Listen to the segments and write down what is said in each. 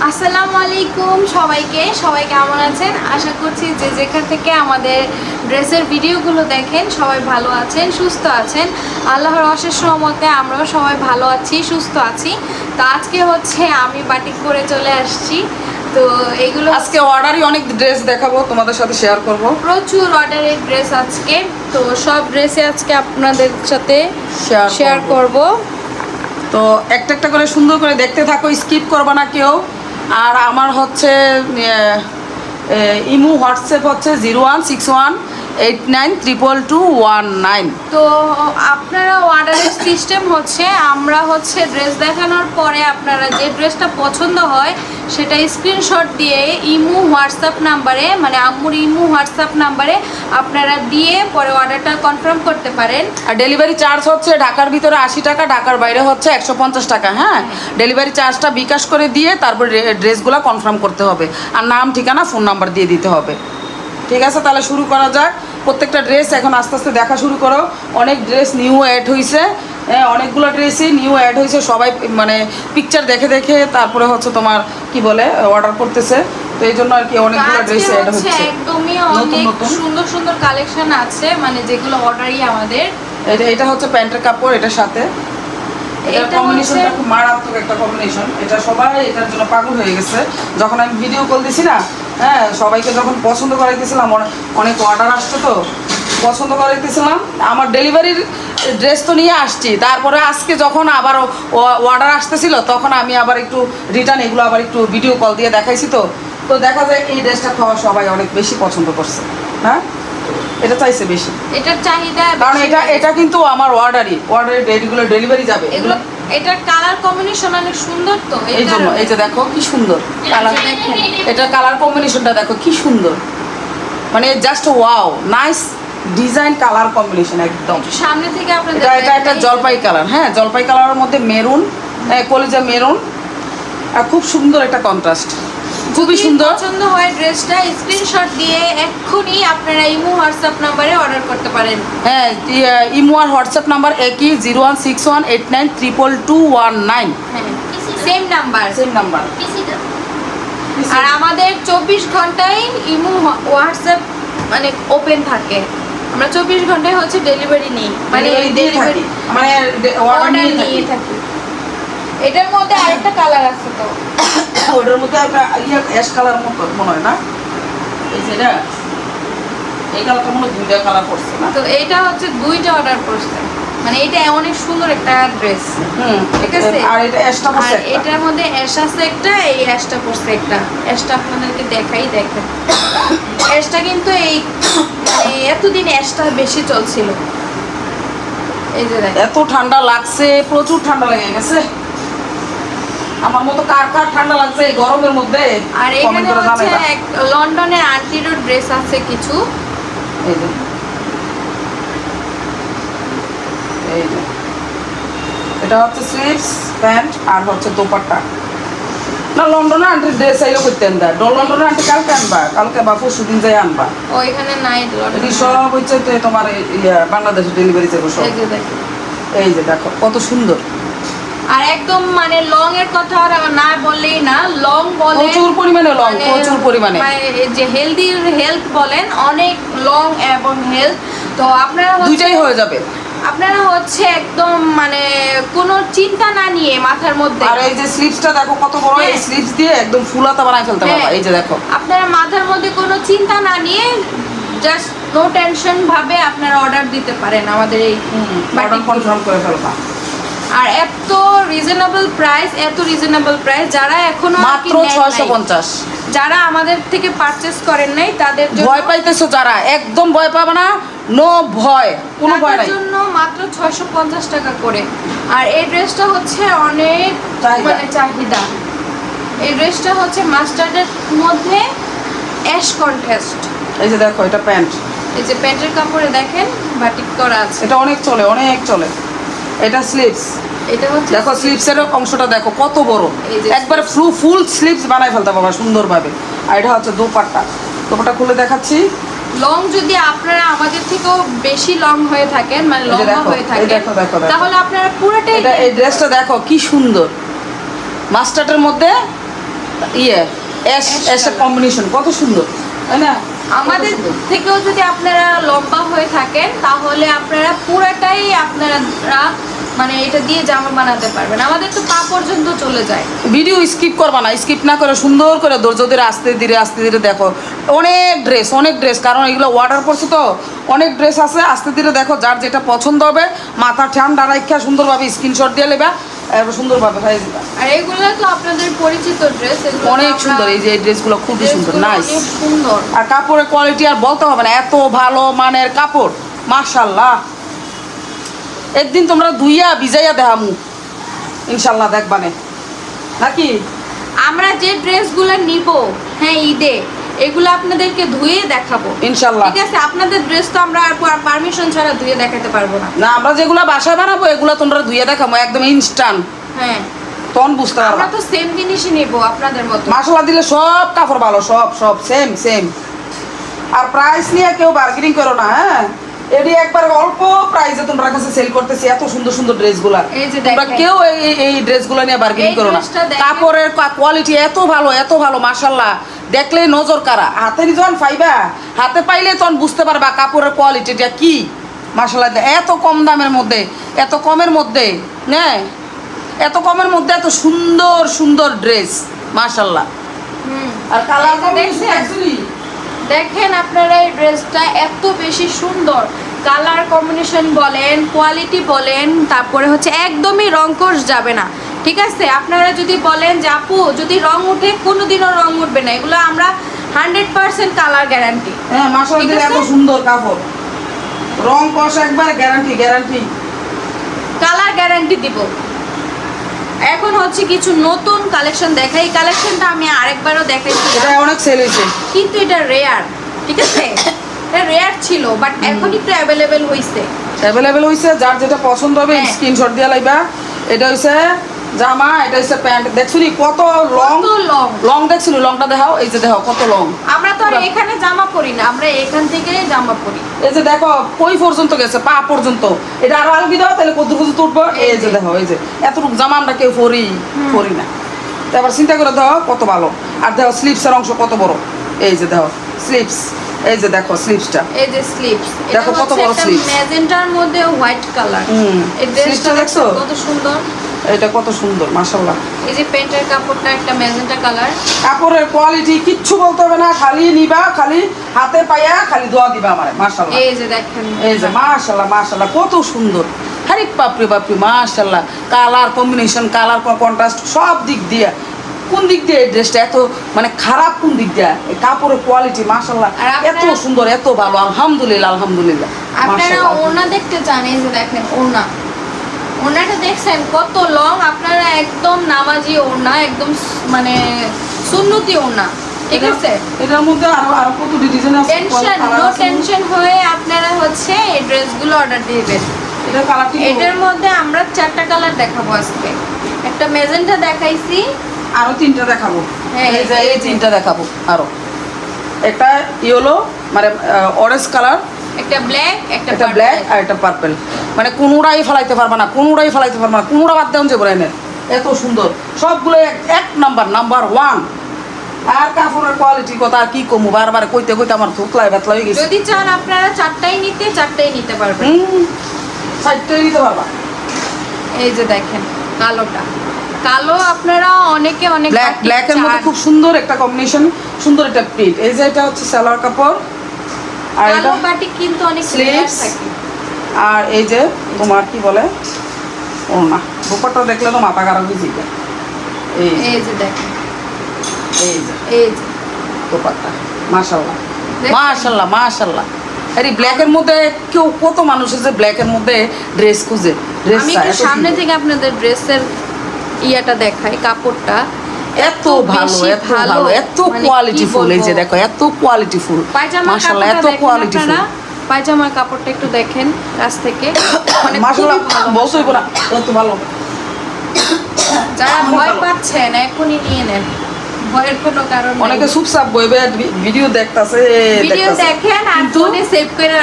আসসালামু আলাইকুম সবাইকে কেমন আছেন? আশা করছি যে যেখান থেকে আমাদের ড্রেসের ভিডিওগুলো দেখেন সবাই ভালো আছেন, সুস্থ আছেন। আল্লাহর অশেষ রহমতে আমরাও সবাই ভালো আছি, সুস্থ আছি। তো আজকে হচ্ছে আমি বাটিক করে চলে আসছি। তো এগুলো আজকে অর্ডারই অনেক ড্রেস দেখাবো, তোমাদের সাথে শেয়ার করব। প্রচুর অর্ডারের ড্রেস আজকে, তো সব ড্রেসে আজকে আপনাদের সাথে শেয়ার করব। তো একটা একটা করে সুন্দর করে দেখতে থাকো, স্কিপ করবে না কেউ। আর আমার হচ্ছে ইমো হোয়াটসঅ্যাপ হচ্ছে 0161892219। তো আপনারা অর্ডারের সিস্টেম হচ্ছে আমরা হচ্ছে ড্রেস দেখানোর পরে আপনারা যে ড্রেসটা পছন্দ হয় সেটা স্ক্রিনশট দিয়ে ইমো হোয়াটসঅ্যাপ নাম্বারে, মানে আম্মুর ইমো হোয়াটসঅ্যাপ নাম্বারে আপনারা দিয়ে পরে অর্ডারটা কনফার্ম করতে পারেন। আর ডেলিভারি চার্জ হচ্ছে ঢাকার ভিতরে 80 টাকা, ঢাকার বাইরে হচ্ছে 150 টাকা। হ্যাঁ, ডেলিভারি চার্জটা বিকাশ করে দিয়ে তারপর ড্রেসগুলো কনফার্ম করতে হবে, আর নাম, ঠিকানা, ফোন নাম্বার দিয়ে দিতে হবে। ঠিক আছে, তাহলে শুরু করা যাক। প্রত্যেকটা ড্রেস এখন আস্তে আস্তে দেখা শুরু করো। অনেক ড্রেস নিউ অ্যাড হয়েছে, অনেকগুলো ড্রেসই নিউ অ্যাড হয়েছে। সবাই মানে পিকচার দেখে দেখে তারপরে হচ্ছে তোমার কি বলে অর্ডার করতেছে। তো এই জন্য আর কি অনেকগুলো ড্রেস অ্যাড হচ্ছে। একদমই অনেক সুন্দর সুন্দর কালেকশন আছে, মানে যেগুলো অর্ডারই আমাদের। এটা হচ্ছে প্যান্টের কাপড়, এটার সাথে এটার কম্বিনেশনটা খুব মারাত্মক একটা কম্বিনেশন। এটা সবাই এটার জন্য পাগল হয়ে গেছে। যখন আমি ভিডিও কল দিছি না, হ্যাঁ, সবাইকে যখন পছন্দ করাইতেছিলাম, অনেক অর্ডার আসছে, তো পছন্দ করাইতেছিলাম। আমার ডেলিভারির ড্রেস তো নিয়ে আসছি, তারপরে আজকে যখন আবার অর্ডার আসতেছিল তখন আমি আবার একটু রিটার্ন এগুলো আবার একটু ভিডিও কল দিয়ে দেখাইছি। তো দেখা যায় এই ড্রেসটা খাওয়া সবাই অনেক বেশি পছন্দ করছে। হ্যাঁ, এটা চাইছে বেশি, এটার চাহিদা, কারণ এটা কিন্তু আমার অর্ডারের ডেটগুলো ডেলিভারি যাবে। এগুলো এটার কালার কম্বিনেশন অনেক সুন্দর। তো এই জন্য এই যে দেখো কি সুন্দর কালার, এটার কালার কম্বিনেশনটা দেখো কি সুন্দর, মানে just wow, nice design, colour combination একদম। সামনে থেকে আপনাদের এটা একটা জলপাই কালার। হ্যাঁ, জলপাই কালারের মধ্যে মেরুন, কলিজা মেরুন, আর খুব সুন্দর একটা কন্ট্রাস্ট, খুবই সুন্দর। পছন্দ হয় ড্রেসটা স্ক্রিনশট দিয়ে এক্ষুনি আপনারা ইমো হোয়াটসঅ্যাপ নম্বরে অর্ডার করতে পারেন। হ্যাঁ, ইমো আর হোয়াটসঅ্যাপ নাম্বার একই, 0161893219। হ্যাঁ, সেম নাম্বার। আর আমাদের 24 ঘন্টায় ইমো হোয়াটসঅ্যাপ মানে ওপেন থাকে। আমরা 24 ঘন্টায় হচ্ছে ডেলিভারি নেই, মানে ডেলিভারি মানে অর্ডার নিয়ে থাকি। এটার মধ্যে আরেকটা কালার আছে, তো ওটার মধ্যে একটা অ্যাশ কালার মতো মনে হয় না, এই যেটা এই কালারটা মনে হয় দুইটা কালার পড়ছে না। তো এইটা হচ্ছে দুইটা অর্ডার করছে, মানে এটা অনেক সুন্দর একটা ড্রেস। ঠিক আছে, আর এটা অ্যাশটা পড়ছে, আর এটার মধ্যে অ্যাশ আছে একটা, এই অ্যাশটা পড়ছে একটা। অ্যাশটা আপনাদেরকে দেখেন অ্যাশটা কিন্তু এই এতদিন অ্যাশটা বেশি চলছিল। এই যে দেখেন, এত ঠান্ডা লাগছে, প্রচুর ঠান্ডা লেগে গেছে। আমার মতো কার কার ঠান্ডা লাগছে এই গরমের মধ্যে? আর এখানে হচ্ছে লন্ডনের আন্টিরও ড্রেস আছে কিছু। এই যে এটা হচ্ছে স্লিভস, প্যান্ট, আর হচ্ছে দোপাট্টা। না, লন্ডনের আন্টির ড্রেস আইলো করতে আনবা। লন্ডনের আন্টি কালকে আনবা, কালকে বা পরশু দিন যাই আনবা। ওইখানে নাই এটি সব হচ্ছে তোমার বাংলাদেশে ডেলিভারি যাবে সব। এই যে দেখো কত সুন্দর। আর একদম মানে লং এর কথা না বললেই না, লং বলে প্রচুর পরিমাণে লং, প্রচুর পরিমাণে যে হেলথ বলেন, অনেক লং এবং হেলথ। তো আপনারা দুইটাই হয়ে যাবে। আপনারা হচ্ছে একদম মানে কোনো চিন্তা না নিয়ে মাথার মধ্যে। আর এই যে স্লিভসটা দেখো কত বড়, এই স্লিভস দিয়ে একদম ফুলাতা বানাই ফেলতে পারবা। এই যে দেখো, আপনারা মাথার মধ্যে কোনো চিন্তা না নিয়ে জাস্ট নো টেনশন ভাবে আপনারা অর্ডার দিতে পারেন আমাদের এই অর্ডার কনফার্ম করে ফেলবা। আর এত রিজনেবল প্রাইস, যারা এখনো মাত্র 650, যারা আমাদের থেকে পারচেজ করেন নাই তাদের জন্য, ভয় পাইতেছো যারা, একদম ভয় পাবে না, নো ভয়, কোনো ভয় নাই। জন্য মাত্র 650 টাকা করে। আর এই ড্রেসটা হচ্ছে অনেক মানে চাহিদা। এই ড্রেসটা হচ্ছে মাস্টার্ডের মধ্যে অ্যাশ কন্ট্রাস্ট। এই যে দেখো, এটা প্যান্ট, এই যে প্যান্টের কাপড়ে দেখেন বাটিক করা আছে। এটা অনেক চলে, অনেক চলে। এটা স্লিভস, এটা হচ্ছে দেখো স্লিভসের অংশটা দেখো কত বড়, একবার ফুল স্লিভস বানাই ফেলতে পারবা সুন্দরভাবে। আর এটা হচ্ছে দোপাট্টা, দোপাট্টা খুলে দেখাচ্ছি। লং যদি আপনারা আমাদের থেকেও বেশি লং হয়ে থাকেন, মানে লম্বা হয়ে থাকেন, তাহলে আপনারা পুরোটাই এই ড্রেসটা দেখো কি সুন্দর, মাস্টার্ডের মধ্যে ইয়ে অ্যাশ অ্যাশের কম্বিনেশন কত সুন্দর, তাই না? আমাদের থেকেও যদি আপনারা লম্বা হয়ে থাকেন তাহলে আপনারা পুরাটাই আপনারা মানে এটা দিয়ে জামা বানাতে পারবেন। আমাদের তো পা পর্যন্ত চলে যায়। ভিডিও স্কিপ করবা না, স্কিপ না করে সুন্দর করে ধৈর্য ধরে আস্তে ধীরে দেখো। অনেক ড্রেস, কারণ এগুলো অর্ডার করছে তো অনেক ড্রেস আছে। আস্তে ধীরে দেখো, যার যেটা পছন্দ হবে মাথা ঠান্ডা রাখা সুন্দরভাবে স্ক্রিনশট দিয়ে নেবা, সুন্দরভাবে হয়ে যাবে। আর এগুলো তো আপনাদের পরিচিত ড্রেস, অনেক সুন্দর। এই যে এই ড্রেসগুলো খুবই সুন্দর, নাইস সুন্দর। আর কাপড়ের কোয়ালিটি আর বলতে হবে না, এত ভালো মানের কাপড় মাশাআল্লাহ। একদিন তোমরা ধুইয়া ভিজাইয়া দেখামু ইনশাল্লাহ, দেখবানে নাকি? আমরা যে ড্রেসগুলো নিব হ্যাঁ ঈদে, এগুলো আপনাদেরকে ধুয়ে দেখাবো ইনশাল্লাহ, ঠিক আছে? আপনাদের ড্রেস তো আমরা আর পারমিশন ছাড়া ধুয়ে দেখাতে পারবো না। না, আমরা যেগুলো বাসায় বানাবো এগুলো তোমরা ধুইয়া দেখাবো একদম ইনস্ট্যান্ট। হ্যাঁ, তখন বুঝতে পারবা। আমরা তো সেম জিনিসই নিব আপনাদের মতো। মাশাআল্লাহ দিলে সব কাপড় ভালো, সব সেম। আর প্রাইস নিয়ে কেউ বার্গেনিং করো না, হ্যাঁ? এটি একবার অল্প প্রাইসে তোমরা কাছে সেল করতেছি এত সুন্দর ড্রেসগুলা। তোমরা কেউ এই ড্রেসগুলো নিয়ে বার্গেনিং করো না। কাপড়ের কোয়ালিটি এত ভালো মাশাআল্লাহ, দেখলেই নজর কাড়া। হাতে যখন পাইবা, হাতে পাইলে তখন বুঝতে পারবা কাপড়ের কোয়ালিটিটা কি মাশাআল্লাহ। এত কম দামের মধ্যে, এত কমের মধ্যে, হ্যাঁ, এত কমের মধ্যে এত সুন্দর ড্রেস মাশাআল্লাহ। আর কালার দেখেন আপনারা, এই ড্রেসটা এত বেশি সুন্দর, কালার কম্বিনেশন বলেন, কোয়ালিটি বলেন, তারপরে হচ্ছে একদমই রং কোর্স যাবে না, ঠিক আছে? আপনারা যদি বলেন যে আপু যদি রং উঠে, কোনোদিনও রং উঠবে না। এগুলো আমরা 100% কালার গ্যারান্টি। হ্যাঁ মাশাআল্লাহ, এত সুন্দর কাপড়, রং কষ একবার গ্যারান্টি, কালার গ্যারান্টি দিব। এখন হচ্ছে কিছু নতুন কালেকশন দেখাই। এই কালেকশনটা আমি আরেকবারও দেখাইছি, এটা অনেক সেল হয়েছে, কিন্তু এটা রেয়ার, ঠিক আছে? এটা রেয়ার ছিল, বাট এখন একটু অ্যাভেলেবেল হইছে। যার যেটা পছন্দ হবে স্ক্রিনশট দিয়ে লাইবা। এটা হইছে জামা, এটা হইছে প্যান্ট। দেখছুনি কত লং দেখছুনি? লংটা দেখাও, এই যে দেখো কত লং। আমরা তো আর এখানে জামা পরি না, আমরা এখান থেকে জামা পরি। এই যে দেখো কই পর্যন্ত গেছে, পা পর্যন্ত। এটা আরো আলগি দাও, তাহলে কত পর্যন্ত উঠবো। এই যে দেখো, এই যে এতটুকু জামা আমরা কেউ পরি না। তারপর চিন্তা করে দেখো কত ভালো। আর দেখো স্লিপসের অংশ কত বড়, এই যে দেখো স্লিপস, এই যে দেখো স্লিপসটা, এই যে স্লিপস, দেখো কত বড় স্লিপস, ম্যাজেন্টার মধ্যে হোয়াইট কালার। এই ড্রেসটা দেখছো কত সুন্দর, এটা কত সুন্দর মাশাআল্লাহ। এই যে প্যান্টের কাপড়টা একটা ম্যাজেন্টা কালার। কাপড়ের কোয়ালিটি কিচ্ছু বলতে হবে না, খালি নিবা, খালি হাতে পাইয়া খালি দোয়া দিবা আমারে মাশাআল্লাহ। এই যে দেখেন, এই যে মাশাআল্লাহ কত সুন্দর। আরে বাপরে মাশাআল্লাহ, কালার কম্বিনেশন, কালার কন্ট্রাস্ট সব দিক দিয়ে। কোন দিক দিয়ে এই ড্রেসটা এত মানে খারাপ, কোন দিক দিয়ে? এই কাপড়ের কোয়ালিটি মাশাআল্লাহ এত সুন্দর, এত ভালো, আলহামদুলিল্লাহ। আপনারা ওড়না দেখতে চান? এই যে দেখেন ওড়নাটা দেখছেন কত লং? আপনারা একদম নামাজি ওড়না, একদম মানে সুন্নতি ওড়না, ঠিক আছে? এটার মধ্যে আরো কত ডিজাইন আছে। টেনশন হয়ে আপনারা হচ্ছে এই ড্রেসগুলো অর্ডার দিবেন। এটার মধ্যে আমরা 4টা কালার দেখাবো আজকে। একটা ম্যাজেন্টা দেখাইছি, আরো 3টা দেখাবো। এই যে এই 3টা দেখাবো আরো। একটা ইয়েলো মানে অরেঞ্জ কালার, একটা ব্ল্যাক আর একটা পার্পল। মানে কোনোটাই ফেলাইতে পারবা না, কোনোটা বাদ দেওয়া যাবে না। এত সুন্দর সবগুলো, এক নাম্বার 1। আর কাপড়ের কোয়ালিটির কথা আর কি কমু, বারবার কইতে আমার থুতলাই ব্যথা হয়ে গেছে। যদি চান আপনারা 4টাই নিতে পারবেন, 4টাই নিতে পারবা। এই যে দেখেন কালো, আপনারা অনেক ব্ল্যাকের মধ্যে খুব সুন্দর একটা কম্বিনেশন, সুন্দর একটা প্রিন্ট। এই যে এটা হচ্ছে সালোয়ার কাপড়, আর এটা বাটিক কিন্তু অনেক স্লিভস, আর এই যে তোমার কি বলে ওড়না। দুপাট্টা দেখলে তো মাথা খারাপ হয়ে যাবে। এই যে দেখেন, এই যে দুপাট্টা মাশাআল্লাহ। আরে ব্ল্যাকের মধ্যে কেউ কত মানুষ আছে ব্ল্যাকের মধ্যে ড্রেস খুঁজে। আমি একটু সামনে থেকে আপনাদের ড্রেসের ইয়াটা দেখাই, কাপড়টা এত ভালো, এত কোয়ালিটিফুল। এই যে দেখো এত কোয়ালিটিফুল মাশাআল্লাহ, এত কোয়ালিটিফুল। পায়জামার কাপড়টা একটু দেখেন কাছ থেকে, মানে মাশাআল্লাহ বলছই না এত ভালো। যারা ভয় পাচ্ছেন এখনই নিয়ে নেন, ভয়ের কোনো কারণ নেই। অনেকে চুপচাপ বইবে ভিডিও দেখতাছে, দেখেন আর ফোনে সেভ করে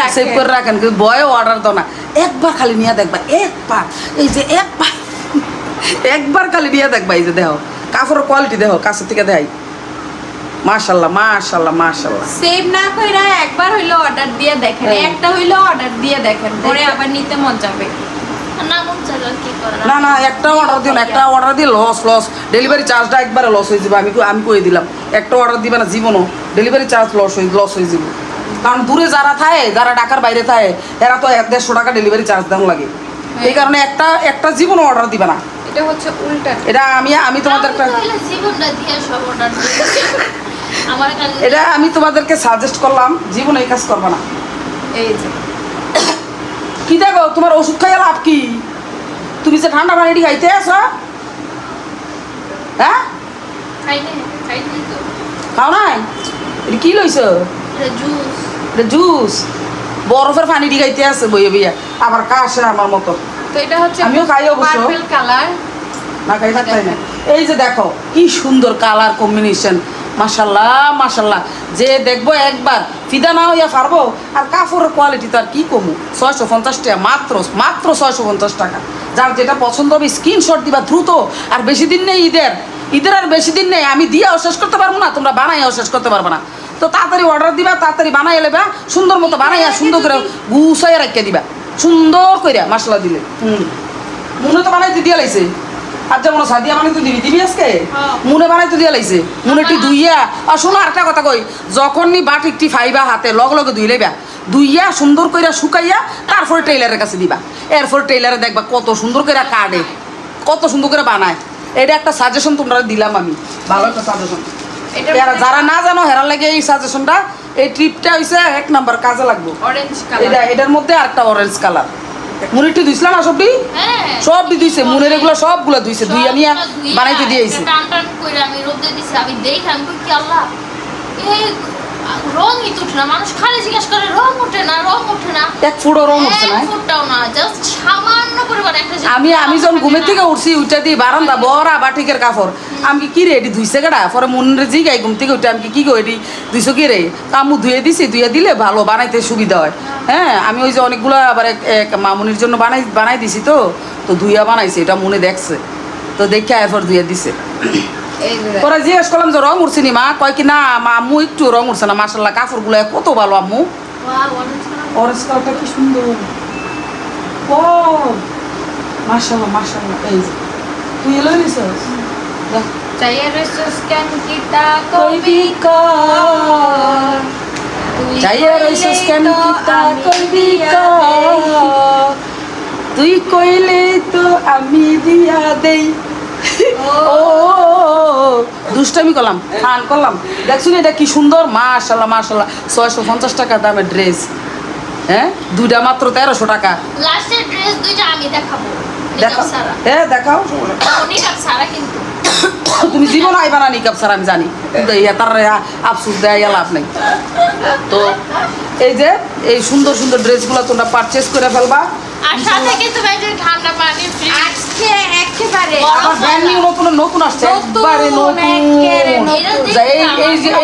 রাখেন, কিন্তু ভয়ে অর্ডার দাও না। একবার খালি নিয়ে দেখবা, একবার, এই যে একবার খালি নিয়ে দেখবা। এই যে দেখো কাপড়ের কোয়ালিটি দেখো কাছে থেকে দেখাই, মাশাআল্লাহ মাশাআল্লাহ মাশাআল্লাহ। সেভ না কইরা একবার হইলো অর্ডার দিয়ে দেখেন, একটা হইলো অর্ডার দিয়ে দেখেন, পরে আবার নিতে মন যাবে না মন চাইলে কি করা। না না একটা অর্ডার দিও না, একটা অর্ডার দিয়ে লস ডেলিভারি চার্জটা একবারে লস হয়ে যাবে। আমি কই দিলাম একটা অর্ডার দিবে না জীবনও ডেলিভারি চার্জ লস হয়ে যাবে। কারণ দূরে যারা থাকে, যারা ঢাকার বাইরে থাকে, এরা তো 150 টাকা ডেলিভারি চার্জ দেওয়া লাগে। এই কারণে একটা জীবনও অর্ডার দিবে না। এটা হচ্ছে উল্টা। এটা আমি তোমাদের একটা জীবনটা দিয়ে সব অর্ডার দিয়েছি আমার কাছে। এটা আমি তোমাদেরকে সাজেস্ট করলাম, জীবনে এই কাজ করবে না। এই যে কি দেখো তোমার ওষুধ খাইয়া লাভ কি? তুমি যে ঠান্ডা পানিটি খাইতে আসো, হ্যাঁ খাইনি তো। খাও নাই? এটা কি লইছো? এটা জুস। এটা জুস, বরফের পানি দি খাইতে আছে বইয়ে বইয়া, আবার কাশে আমার মতো। তো এটা হচ্ছে আমিও খাই অবশ্য, পার্পল কালার, না খাই থাকতাই না। এই যে দেখো কি সুন্দর কালার কম্বিনেশন, মাশাল্লাহ মাশাল্লাহ। যে দেখবো একবার ফিদা না হইয়া পারবো। আর কাপড়ের কোয়ালিটি তো আর কি কমু, 650 টাকা মাত্র 650 টাকা। যার যেটা পছন্দ হবে স্ক্রিনশট দিবা দ্রুত। আর বেশি দিন নেই ঈদের আর বেশি দিন নেই। আমি দিয়েও শেষ করতে পারবো না, তোমরা বানাইও শেষ করতে পারবে না। তো তাড়াতাড়ি অর্ডার দিবা, তাড়াতাড়ি বানাই লেবা, সুন্দর মতো বানাইয়া সুন্দর করে গুছাইয়া রাখিয়া দিবা, সুন্দর করে মশলা দিলে। মনে তো বানাইতে দিয়ে লাইছে, আর যেমন সাদিয়া বানাইতে দিবি আজকে মনে বানাইতে দিয়ে লাইছে। মনেটি ধুইয়া, আর শোনো আরেকটা কথা কই, যখনই বাটিকটি ফাইবা হাতে লগে ধুই লইবা, ধুইয়া সুন্দর করে শুকাইয়া তারপরে টেইলারের কাছে দিবা। এরপর টেইলারে দেখবা কত সুন্দর করে কাটে, কত সুন্দর করে বানায়। এটা একটা সাজেশন তোমরা দিলাম আমি, ভালো একটা সাজেশন। যারা না জানো হেরার লাগে এই সাজেশনটা, এই ট্রিপটা হইছে 1 নাম্বার কাজে লাগবে। অরেঞ্জ কালার, এটার মধ্যে আরেকটা অরেঞ্জ কালার। মুনিটি ধুইছিলাম না সবটি, সব ধুইছে মুনের, এগুলো সবগুলো ধুইছে, ধুইয়া নিয়ে বানাইতে দিয়েছে। টান টান করে আমি রোদে দিছি, আমি দেখি আমি কি আল্লাহ এই রঙই তো উঠে না। মানুষ খালি জিজ্ঞেস করে রং ওঠে না, এক ফুটও রং উঠছে না, এক ফুটটাও না, জাস্ট সামান্য পরিমাণ একটা। আমি যখন ঘুমের থেকে উঠছি উঠা দিয়ে বারান্দা বড়া বাটিকের কাপড়, আমি কি রে এটি ধুইছে কেডা? পরে মনের জিগাই ঘুম থেকে উঠে, আমি কি গো এটি ধুইছো কি রে? আমি ধুয়ে দিছি, ধুয়ে দিলে ভালো বানাইতে সুবিধা হয়। হ্যাঁ আমি ওই যে অনেকগুলো আবার এক মামুনির জন্য বানাই দিছি, তো ধুইয়া বানাইছে, এটা মনে দেখছে, তো দেখে এরপর ধুয়ে দিছে। পরে জিজ্ঞেস করলাম যে রং উঠছে নি মা? কয় কি না আম্মু একটু রং উঠছে না, মাশাল্লাহ কাপড়গুলো কত ভালো আম্মু। অরেঞ্জ কালারটা কি সুন্দর, ও মাশাল্লাহ মাশাল্লাহ। এই যে তুই এলো নিছিস, चाहिए रेसिस्टेंट किता कोई भी कर, चाहिए रेसिस्टेंट किता कोई भी कर, তুই কইলে তো আমি দিয়া দেই। ও দুষ্টামি করলাম, ফান করলাম। দেখছুন এটা কি সুন্দর, মাশাল্লাহ মাশাল্লাহ। 650 টাকা দামের ড্রেস, হ্যাঁ দুইটা মাত্র 1300 টাকা। লাস্টের ড্রেস দুইটা আমি দেখাবো, দেখাও, হ্যাঁ দেখাও। নিকাব সারা কিন্তু তুমি জীবন আইবা না নিকাব ছাড়া, আমি জানি, তার আফসোস দেয় লাভ নেই। তো এই যে এই সুন্দর সুন্দর ড্রেসগুলো তোমরা পারচেস করে ফেলবা। আর সাথে কিন্তু ভাইটা ঠান্ডা পানি ফ্রি আজকে একেবারে আমার ব্র্যান্ড নিউ নতুন আসছে, একবারে নতুন।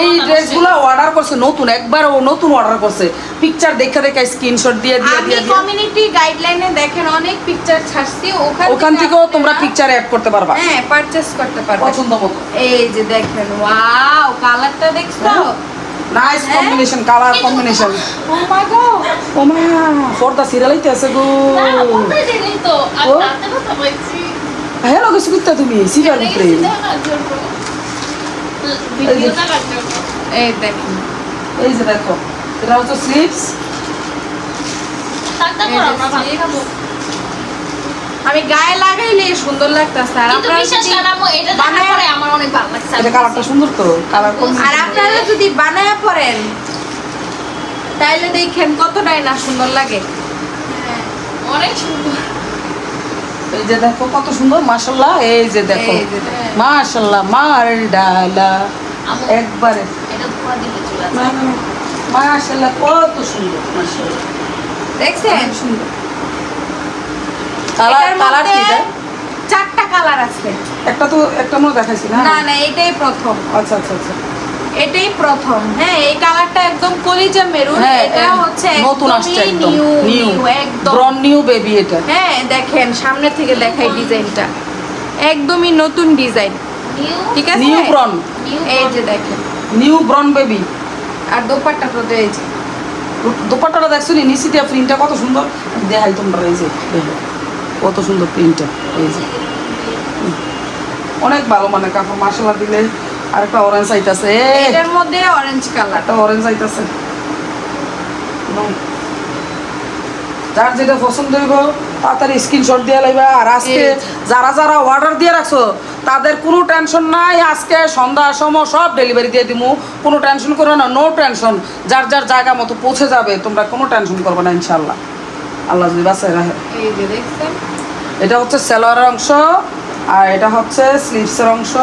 এই ড্রেসগুলো অর্ডার করছে নতুন, একবারে নতুন অর্ডার করছে। পিকচার দেখে স্ক্রিনশট দিয়ে কমিউনিটি গাইডলাইনে দেখেন অনেক পিকচার ছাড়ছি, ওখান থেকেও তোমরা পিকচার অ্যাড করতে পারবা, হ্যাঁ পারচেজ করতে পারবা পছন্দ মতো। এই যে দেখেন, ওয়াও কালারটা দেখছো, নাইস কম্বিনেশন, কালার কম্বিনেশন। ও মাই গড, ও মা পর্দা সিরিয়ালইতে আছে গো। না বলতে দিনি তো আমি রাতে কথা বলছি। হ্যালো কিছু করতে তুমি সিরিয়াল উপরে ভিডিওটা বানাবো। এই দেখেন, এই যে দেখো এটা হচ্ছে স্লিপস। টাকা করে আমরা ভাত খাবো। আমি গায়ে লাগাইলে সুন্দর লাগতেছে। আর কিন্তু আপনারা বিশ্বাস যদি করেন আমু, এটা দেখার পরে আমার অনেক ভালো লাগছে। এটা কালারটা সুন্দর তো, কালার আর আপনারা যদি বানায়া পড়েন তাইলে দেখেন কতটাই না সুন্দর লাগে। হ্যাঁ, অনেক সুন্দর। এই যে দেখো কত সুন্দর, মাশাআল্লাহ। এই যে দেখো এই যে দেখেন। মাশাআল্লাহ, মার ডালা একবারে, এটা ধোয়া দিলে চলে না আসে। না মাশাআল্লাহ কত সুন্দর, মাশাআল্লাহ দেখছেন সুন্দর। কালার এটার কালার কি মধ্যে এটা? 4টা কালার আছে। একটা মনে দেখাইছি না? না না এটাই প্রথম, আচ্ছা আচ্ছা আচ্ছা, এটাই প্রথম। হ্যাঁ এই কালারটা একদম কলিজা মেরুন, হ্যাঁ এটা হচ্ছে নতুন আসছে, একদম নিউ একদম ব্রন্ড নিউ বেবি এটা। হ্যাঁ দেখেন সামনে থেকে দেখাই ডিজাইনটা, একদমই নতুন ডিজাইন। ঠিক আছে, নিউ ব্রন, এই যে দেখেন, নিউ ব্রন বেবি। আর দোপাট্টা তো এই যে দোপাট্টাটা দেখছো নি, নিচে দিয়া প্রিন্টটা কত সুন্দর, দেখাই তোমরা, এই যে দেখো কত সুন্দর প্রিন্টটা, এই যে অনেক ভালো মানে কাপড়, মাশাআল্লাহ দিলে। আর একটা অরেঞ্জ আইতাছে, এটার মধ্যে অরেঞ্জ কালার, একটা অরেঞ্জ আইতাছে। যার যেটা পছন্দ হইব তাড়াতাড়ি স্ক্রিনশট দিয়ে লাইবা। আর আজকে যারা যারা অর্ডার দিয়ে রাখছো তাদের কোনো টেনশন নাই, আজকে সন্ধ্যার সময় সব ডেলিভারি দিয়ে দিমু, কোনো টেনশন করো না, নো টেনশন। যার যার জায়গা মতো পৌঁছে যাবে, তোমরা কোনো টেনশন করবে না ইনশাল্লাহ, আল্লাহ যদি বাঁচায় রাখে। এই যে দেখছেন, এটা হচ্ছে সালোয়ারের অংশ, আর এটা হচ্ছে স্লিভসের অংশ,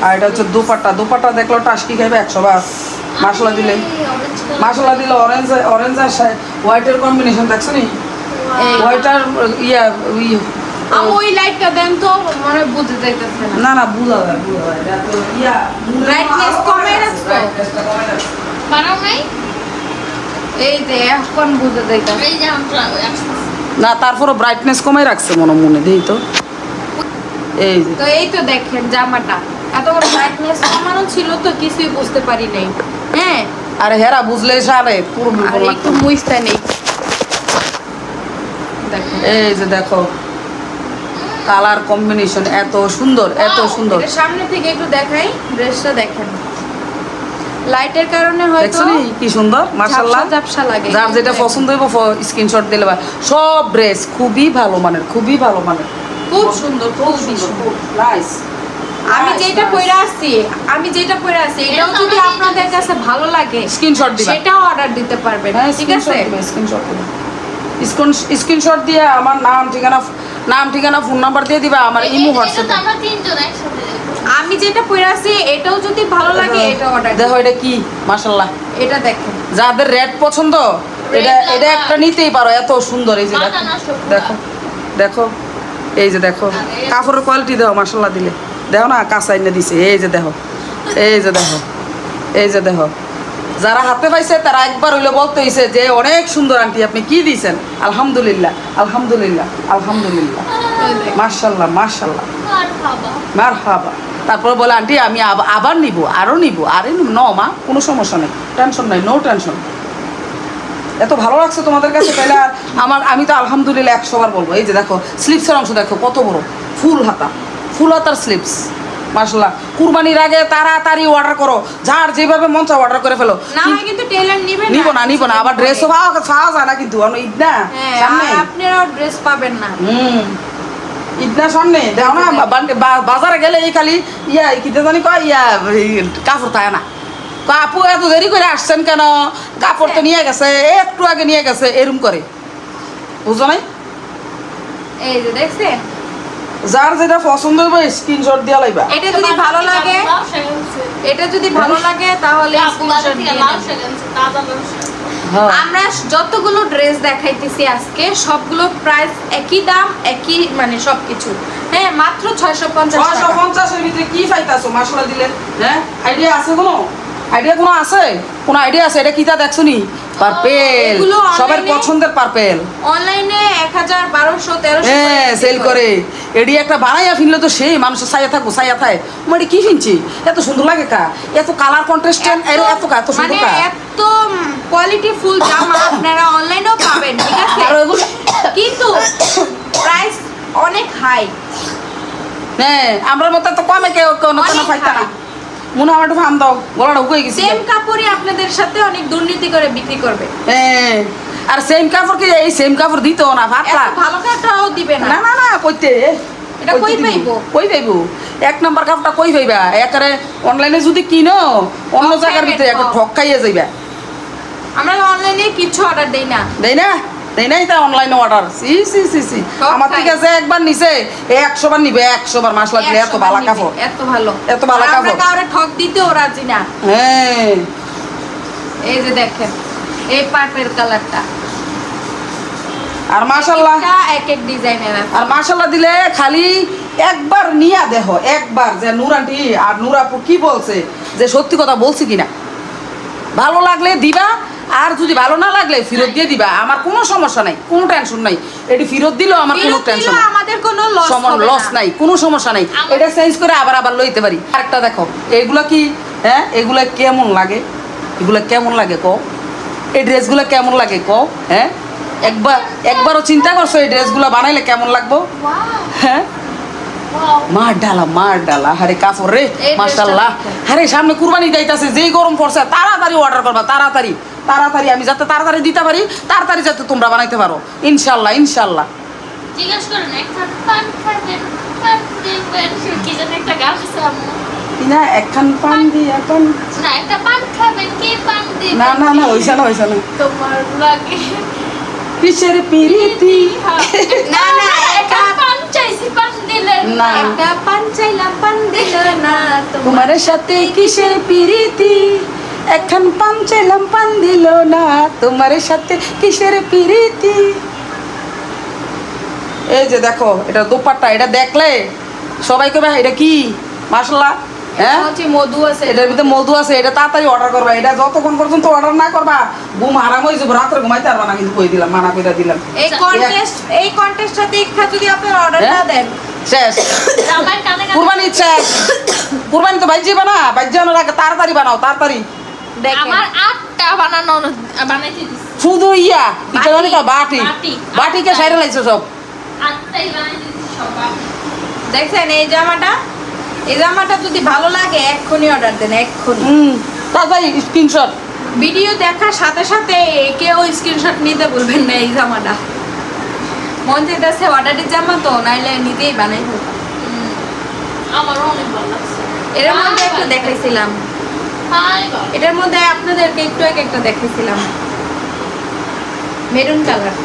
আর এটা হচ্ছে দুপাট্টা। দুপাট্টা দেখলো টাস্কি খাইবে 100 বার। মশলা দিলে, মশলা দিলে অরেঞ্জ, অরেঞ্জ আর হোয়াইটের কম্বিনেশন দেখছো নি, হোয়াইট আর ইয়া ওই লাইটটা দেন তো, মনে বুঝতে যাইতেছে না। না না বুঝা যায়, বুঝা যায়, এটা তো ইয়া ব্রাইটনেস কমে রাখছো, ব্রাইটনেসটা কমে রাখছো। বানাও নাই? এই যে এখন বুঝতে যাইতেছে। এই যে আমরা না তারপরও ব্রাইটনেস কমে রাখছে মনে দেই তো, এই যে তো এই তো দেখেন জামাটা এত বড় ব্রাইটনেস কমানো ছিল তো কিছুই বুঝতে পারি নাই। হ্যাঁ, আরে হেরা বুঝলে সারে পুরো আর একটু মুইস্তা নেই, দেখেন এই যে দেখো কালার কম্বিনেশন এত সুন্দর, এত সুন্দর। এটা সামনে থেকে একটু দেখাই, ড্রেসটা দেখেন, লাইটের কারণে হয়তো দেখছো নি কি সুন্দর, মাশাআল্লাহ। ঝাপসা লাগে, যার যেটা পছন্দ হইব স্ক্রিনশট দিলে বা। সব ড্রেস খুবই ভালো মানের, খুবই ভালো মানের, খুব সুন্দর, খুব সুন্দর। নাইস। আমি যেটা পরে আছি এটাও যদি আপনাদের কাছে ভালো লাগে স্ক্রিনশট দিবা, সেটাও অর্ডার দিতে পারবেন, হ্যাঁ ঠিক আছে? স্ক্রিনশট দিবা, স্ক্রিনশট দিয়ে আমার নাম ঠিকানা ফোন নাম্বার দিয়ে দিবা, আমার ইমো হোয়াটসঅ্যাপ। আমরা তিনজন একসাথে আমি যেটা পরে আছি এটাও যদি ভালো লাগে এটা অর্ডার দেখো এটা কি মাশাআল্লাহ, এটা দেখেন, যাদের রেড পছন্দ এটা একটা নিতেই পারো, এত সুন্দর। এই যে দেখো দেখো, এই যে দেখো কাপড়ের কোয়ালিটি দেখো মাশাআল্লাহ দিলে, দেখো না কাঁচা এনে দিছে, এই যে দেখো, এই যে দেখো, এই যে দেখো। যারা হাতে পাইছে তারা একবার হইলে বলতে হইছে যে অনেক সুন্দর আন্টি, আপনি কি দিয়েছেন, আলহামদুলিল্লাহ আলহামদুলিল্লাহ আলহামদুলিল্লাহ, মাশাআল্লাহ মাশাআল্লাহ, মারহাবা। তারপর বলে আন্টি আমি আবার নিব, আরও নিব, আরে ন মা, কোনো সমস্যা নেই, টেনশন নাই, নো টেনশন। এত ভালো লাগছে তোমাদের কাছে, তাহলে আমি তো আলহামদুলিল্লাহ 100 বার বলবো। এই যে দেখো স্লিপসের অংশ দেখো কত বড়, ফুল হাতার স্লিপস, মাশাআল্লাহ। কুরবানির আগে তাড়াতাড়ি অর্ডার করো, যার যেভাবে মন চায় অর্ডার করে ফেলো। না হয় কিন্তু টেইলার নিব না, আবার ড্রেসও পাওয়া যায় না কিন্তু, ঈদ না সামনে, আপনারাও ড্রেস পাবেন না। ঈদ না সামনে, দেখো না বাজারে গেলে এই খালি ইয়া কি জানি কয় কাপড় থাকে না, আপু এত দেরি করে আসছেন কেন, কাপড় তো নিয়ে গেছে, একটু আগে নিয়ে গেছে, এরম করে, বুঝো নাই? এই যে দেখছেন, যার যেটা পছন্দ হবে স্ক্রিনশট দিয়ে লাইবা। এটা যদি ভালো লাগে তাহলে স্ক্রিনশট দিয়ে নেবেন। আমরা যতগুলো ড্রেস দেখাইতেছি আজকে সবগুলো প্রাইস একই দাম, একই মানে সবকিছু, হ্যাঁ মাত্র 650 টাকা। 650 এর ভিতরে কি পাইতাছো মাশাআল্লাহ দিলে? হ্যাঁ আইডিয়া আছে কোনো? কোনো আছে? কোন আইডিয়া আছে? এটা কিটা দেখছো নি? পার্পেল, সবার পছন্দের পার্পেল। অনলাইনে 1000 1200 1300 হ্যাঁ সেল করে। এডি একটা বানাইয়া ফিনলে তো সেই মানুষ ছায়া থাকবো, ছায়া থাকে মানে কি ফিনছি, এত সুন্দর লাগে কা, এত কালার কন্ট্রাস্টেন্ট, এত সুন্দর কা, এত কোয়ালিটি ফুল জামা আপনারা অনলাইনেও পাবেন, ঠিক আছে? কিন্তু প্রাইস অনেক হাই। হ্যাঁ আমরা মত তো কমে কেউ কোনো পাইতা না। মনে আমার একটু ফার্ম দাও, গলাটা হুকে গেছে। সেম কাপড়ই আপনাদের সাথে অনেক দুর্নীতি করে বিক্রি করবে। হ্যাঁ আর সেম কাপড় কি এই সেম কাপড় দিত না, ভাতলা ভালো কাপড়ও দিবে না। না না না কইতে এটা কই পাইবো? কই পাইবো? এক নাম্বার কাপড়টা কই পাইবা? একারে অনলাইনে যদি কিনো অন্য জায়গার ভিতরে একটা ঠক খাইয়ে যাইবা। আমরা অনলাইনে কিছু অর্ডার দেই না। দেই না? দেই নাই তা অনলাইনে অর্ডার। সি সি সি সি আমার থেকে যে একবার নিছে 100 বার নিবে, 100 বার মাসলা দিলে এত ভালো কাপড়, এত ভালো কাপড়। আমরা কাউরে ঠক দিতেও রাজি না। হ্যাঁ এই যে দেখেন এই পার্পল কালারটা, আর মাশাআল্লাহ এক এক ডিজাইনের আছে। আর মাশাআল্লাহ দিলে খালি একবার নিয়া দেখো, একবার যে নূর আন্টি আর নূর আপু কি বলছে, যে সত্যি কথা বলছি কিনা। ভালো লাগলে দিবা, আর যদি ভালো না লাগলে ফেরত দিয়ে দিবা, আমার কোনো সমস্যা নাই, কোনো টেনশন নাই। এটি ফেরত দিলেও আমার কোনো টেনশন নাই, আমাদের কোনো লস হবে লস নাই, কোনো সমস্যা নাই। এটা চেঞ্জ করে আবার লইতে পারি। আরেকটা দেখো, এগুলা কি, হ্যাঁ এগুলা কেমন লাগে, এগুলা কেমন লাগে কও, এই ড্রেসগুলো কেমন লাগে কও, হ্যাঁ একবারও চিন্তা করছো এই ড্রেসগুলো বানাইলে কেমন লাগবো? হ্যাঁ মার ডালা হারে কাপড় রে মাশাআল্লাহ। আরে সামনে কুরবানি যাইতাছে, যেই গরম পড়ছে তাড়াতাড়ি অর্ডার করবা, তাড়াতাড়ি আমি যাতে তাড়াতাড়ি দিতে পারি, তাড়াতাড়ি যাতে তোমরা বানাইতে পারো ইনশাআল্লাহ। জিজ্ঞেস করেন একটা পান খাবেন, পান দিবেন, কি যেন একটা গান আছে আম্মু না, একখান পান দিয়া পান না, একটা পান খাবেন কি পান দিবেন, না হইছে না তোমার লাগে কিসের পিরিতি। না একটা পান চাইছি পান দিলেন না, একটা পান চাইলাম পান দিল না, তোমার সাথে কিসের পিরিতি, একখান পান চাইলাম পান দিল না, তোমার সাথে কিসের পিরিতি। এই যে দেখো এটা দোপাট্টা, এটা দেখলে সবাই কবে এটা কি মাশাআল্লাহ। হ্যাঁ হচ্ছে মধু আছে, এটার ভিতরে মধু আছে, এটা তাড়াতাড়ি অর্ডার করবা। এটা যতক্ষণ পর্যন্ত অর্ডার না করবা ঘুম হারাম হয়ে যাবে, রাত্রে ঘুমাইতে পারবা না, কিন্তু কই দিলাম, মানা করে দিলাম। এই কন্টেস্টটা দেখা যদি আপনারা অর্ডার না দেন শেষ, আমার কানে কুরবানি শেষ। কুরবানি তো ভাই যাবে না, ভাই যাওয়ার আগে তাড়াতাড়ি বানাও, তাড়াতাড়ি। দেখেন আমার 8টা বানাইতে দিছি, শুধু বাটিকে সাইরে লাইছো সব, 8টাই বানাইতে দিছি সব। দেখছেন এই জামাটা যদি ভালো লাগে এক্ষুনি অর্ডার দেন, এক্ষুনি। তাড়াতাড়ি স্ক্রিনশট। ভিডিও দেখার সাথে সাথে কেউ স্ক্রিনশট নিতে বলবেন না। এই জামাটা মন চাইতেছে অর্ডারের জামা তো, নাইলে নিতেই বানাই হোক। আমারও অনেক ভালো লাগছে। এর মধ্যে একটু দেখাইছিলাম, হাই বাবা, এটার মধ্যে আপনাদেরকে একটু একটা দেখাইছিলাম মেরুন কালার,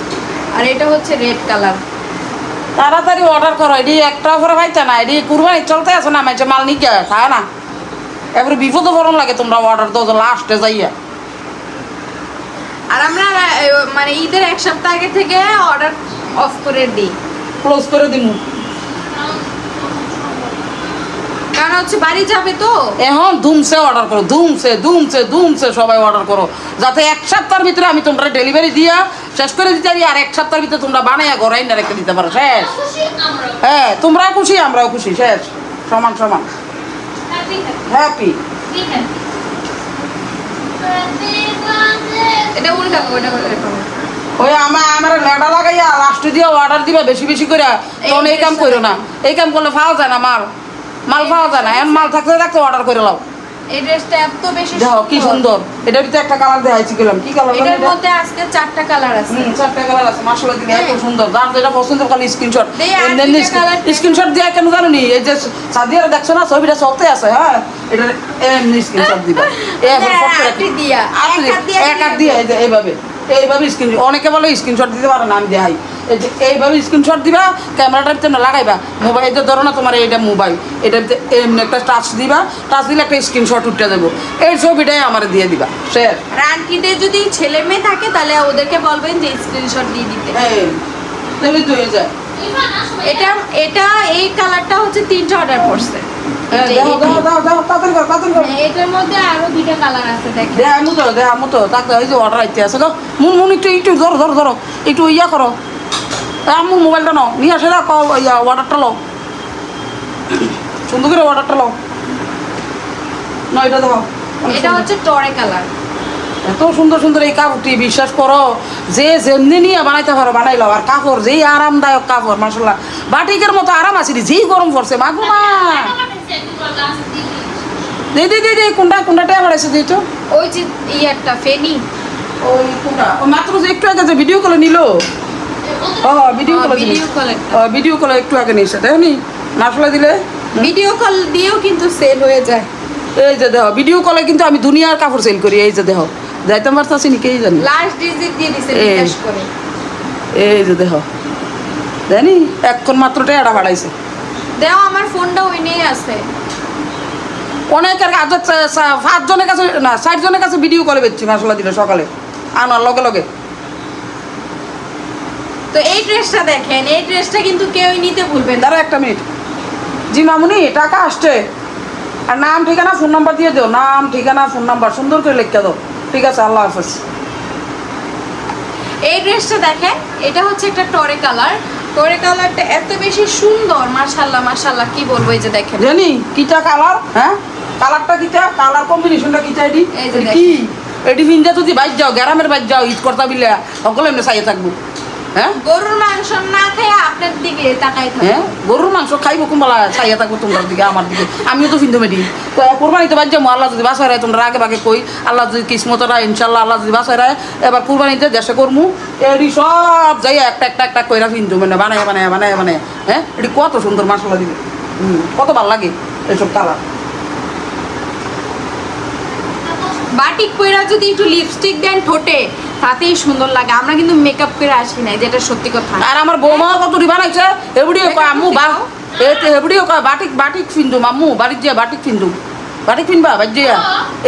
আর এটা হচ্ছে রেড কালার। তাড়াতাড়ি অর্ডার করো, এটি একটা করে ভাইতে না, এটি কুরবানি চলতে আছে না, মাইছে মাল নিকে খায় না, এবারে বিপদে পড়ন লাগে তোমরা অর্ডার দাও লাস্টে যাইয়া। আর আমরা মানে ঈদের এক সপ্তাহ আগে থেকে অর্ডার অফ করে দিই, ক্লোজ করে দিমু, কারণ হচ্ছে বাড়ি যাবে তো। এখন ধুমসে অর্ডার করো, ধুমসে সবাই অর্ডার করো, যাতে এক সপ্তাহের ভিতরে আমি তোমরা ডেলিভারি দিয়া শেষ করে দিতে পারি, আর এক সপ্তাহের ভিতরে তোমরা বানাইয়া ঘরে না রেখে দিতে পারো। শেষ, খুশি আমরা, হ্যাঁ তোমরাও খুশি আমরাও খুশি, শেষ, সমান হ্যাপি। এটা উল্টা ওটা ওই আমার লেডা লাগাইয়া লাস্টে দিয়ে অর্ডার দিবা বেশি করে, তখন এই কাম করো না, এই কাম করলে পাওয়া যায় না, মাল পাওয়া যায় না। এখন মাল থাকতে অর্ডার করে লাও। এই ড্রেসটা এত বেশি দেখো কি সুন্দর, এটার ভিতরে একটা কালার দেখাইছি গেলাম, কি কালার? এটার মধ্যে আজকে 4টা কালার আছে। 4টা কালার আছে মাশাআল্লাহ, দিলে এত সুন্দর। যার যেটা পছন্দ খালি স্ক্রিনশট স্ক্রিনশট দিয়ে কেন জানো নি, এই যে সাদিয়ারা দেখছো না ছবিটা চলতে আছে, হ্যাঁ এটা এমনি স্ক্রিনশট দিবা, এক হাত দিয়ে এইভাবে স্ক্রিনশট। অনেকে বলে স্ক্রিনশট দিতে পারে না, আমি দেখাই। এই যে এইভাবে স্ক্রিনশট দিবা, ক্যামেরাটার ভিতরে লাগাইবা, মোবাইল যে ধরো না তোমার এইটা মোবাইল, এটার ভিতরে এমনি একটা টাচ দিবা, টাচ দিলে একটা স্ক্রিনশট উঠে দেবো, এই ছবিটাই আমার দিয়ে দিবা। শেষ। আন্টিদের যদি ছেলে মেয়ে থাকে তাহলে ওদেরকে বলবেন যে স্ক্রিনশট দিয়ে দিতে, তাহলে তো হয়ে যায়। এটা এই কালারটা হচ্ছে 3টা অর্ডার করছে। এটার মধ্যে আরো 2টা কালার আছে, দেখেন। দেখামু তো তাকে ওই যে অর্ডার আইতে আছে গো, মুন একটু ধরো একটু ইয়া করো, আমার মোবাইলটা নাও, নিয়ে আসে না অর্ডারটা লো, সুন্দর করে অর্ডারটা লো না। এটা দেখো, এটা হচ্ছে টরে কালার। এত সুন্দর এই কাপড়টি বিশ্বাস করো, যে যেমনি নিয়ে বানাইতে পারো বানাই লাও। আর কাপড় যেই আরামদায়ক কাপড় মাশাআল্লাহ, বাটিকের মতো আরাম আছে, যেই গরম পড়ছে মা গো মা। দে কোনটা টেয়া বাড়াইছে দিই তো, ওই যে ইয়ারটা ফেনি, ওই কোনটা মাত্র যে একটু আগে যে ভিডিও কলে নিল, ভিডিও কলে একটু আগে নিয়েছে, তাই নি মাশাআল্লাহ দিলে। ভিডিও কল দিয়েও কিন্তু সেল হয়ে যায়। এই যে দেখো ভিডিও কলে কিন্তু আমি দুনিয়ার কাপড় সেল করি। এই যে দেখো যাইতে পারতাছি নি, কে জানি লাস্ট ডিজিট দিয়ে দিছে বিকাশ করে। এই যে দেখো জানি এখন মাত্র টেয়াটা বাড়াইছে। দেও আমার ফোনটা ওই নিয়ে আছে। অনেকের কাছে 5 জনের কাছে না 60 জনের কাছে ভিডিও কলে বেচছি মাশাআল্লাহ দিলে সকালে আনার লগে। তো এই ড্রেসটা দেখেন, এই ড্রেসটা কিন্তু কেউই নিতে ভুলবেন না। দাঁড়া একটা মিনিট, জি মামুনি টাকা আসছে, আর নাম ঠিকানা ফোন নাম্বার দিয়ে দাও, নাম ঠিকানা ফোন নাম্বার সুন্দর করে লিখে দাও। ঠিক আছে, আল্লাহ হাফেজ। এই ড্রেসটা দেখেন, এটা হচ্ছে একটা টরে কালার। টরে কালারটা এত বেশি সুন্দর, মাশাআল্লাহ মাশাআল্লাহ, কি বলবো। এই যে দেখেন জানি কিটা কালার, হ্যাঁ কালারটা কিটা, কালার কম্বিনেশনটা কিটা, এডি এই যে কি এডি ভিন্দা যদি বাইর যাও, গ্রামের বাইর যাও, ঈদ করতা বিলে সকলে এমনি চাইয়ে থাকবো। হ্যাঁ গরুর মাংস না খেয়ে আপনার দিকে তাকাই থাকে। হ্যাঁ গরুর মাংস খাইবো কুম্বালা, চাইয়ে থাকবো তোমার দিকে আমার দিকে, আমিও তো ভিন্দু মেডি। তো কোরবানিতে বাইর যাবো, আল্লাহ যদি বাসায় রায়, তোমরা আগে বাগে কই, আল্লাহ যদি কিসমতরা ইনশাল্লাহ আল্লাহ যদি বাসায় রায়, এবার কুরবানিতে দেশে করমু, এডি সব যাই একটা একটা একটা কইরা ভিন্দু, মানে বানায় বানায় বানায় বানায়। হ্যাঁ এটি কত সুন্দর মশলা দিবে, কত ভালো লাগে এইসব কালার। বাটিক কইরা যদি একটু লিপস্টিক দেন ঠোঁটে, তাতেই সুন্দর লাগে। আমরা কিন্তু মেকআপ করে আসি নাই, যেটা সত্যি কথা। আর আমার বৌমাও কতটি বানাইছে, এবিডিও কয় আম্মু বা এতে এবিডিও কয় বাটিক বাটিক ফিন্দু, আম্মু বাড়ির যে বাটিক ফিন্দু, বাটিক ফিনবা বাজিয়া,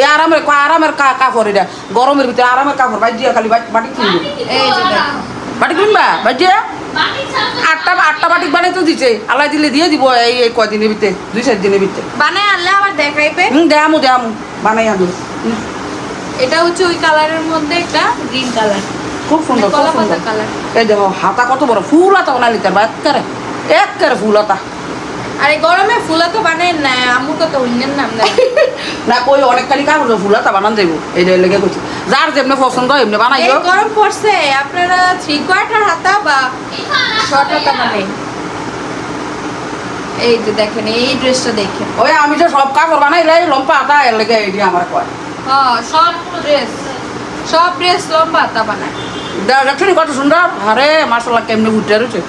এই আরামের আরামের কাপড়, এটা গরমের ভিতরে আরামের কাপড়, বাজিয়া খালি বাটিক ফিন্দু। এই যে দেখেন, বাটিক ফিনবা বাজিয়া, আটটা বাটিক বানাইতে দিছে, আল্লাহ দিলে দিয়ে দিব এই কয়দিনের ভিতরে, 2-4 দিনের ভিতরে বানায় আনলে আবার দেখাইবে। দেয়ামু দেয়ামু বানাই আনু। এটা হচ্ছে ওই কালারের মধ্যে একটা গ্রিন কালার, খুব সুন্দর, খুব কলা পাতা সুন্দর। কালার। এই দেখো হাতা কত বড়, ফুল হাতা বানাইলি তার একেবারে একেবারে ফুল হাতা। আর এই গরমে ফুলা তো বানায় না, আমু কত অন্যের নাম দেয় না কই অনেকখানি কাপড় ফুল হাতা বানান যাইব, এইটা লেগে করছি, যার যেমনি পছন্দ এমনি বানাইও। এই গরম পড়ছে, আপনারা 3/4 হাতা বা শর্ট হাতা বানাই। এই যে দেখেন, এই ড্রেসটা দেখেন। ওই আমি যে সব কাপড় বানাইলে লম্বা হাতা এর লেগে এইটি আমার কয়। হ্যাঁ, সব ড্রেস লম্বা হাতা বানায়। দেখছেন কত সুন্দর, আরে মাশাল্লাহ কেমনি উঠে রয়েছে,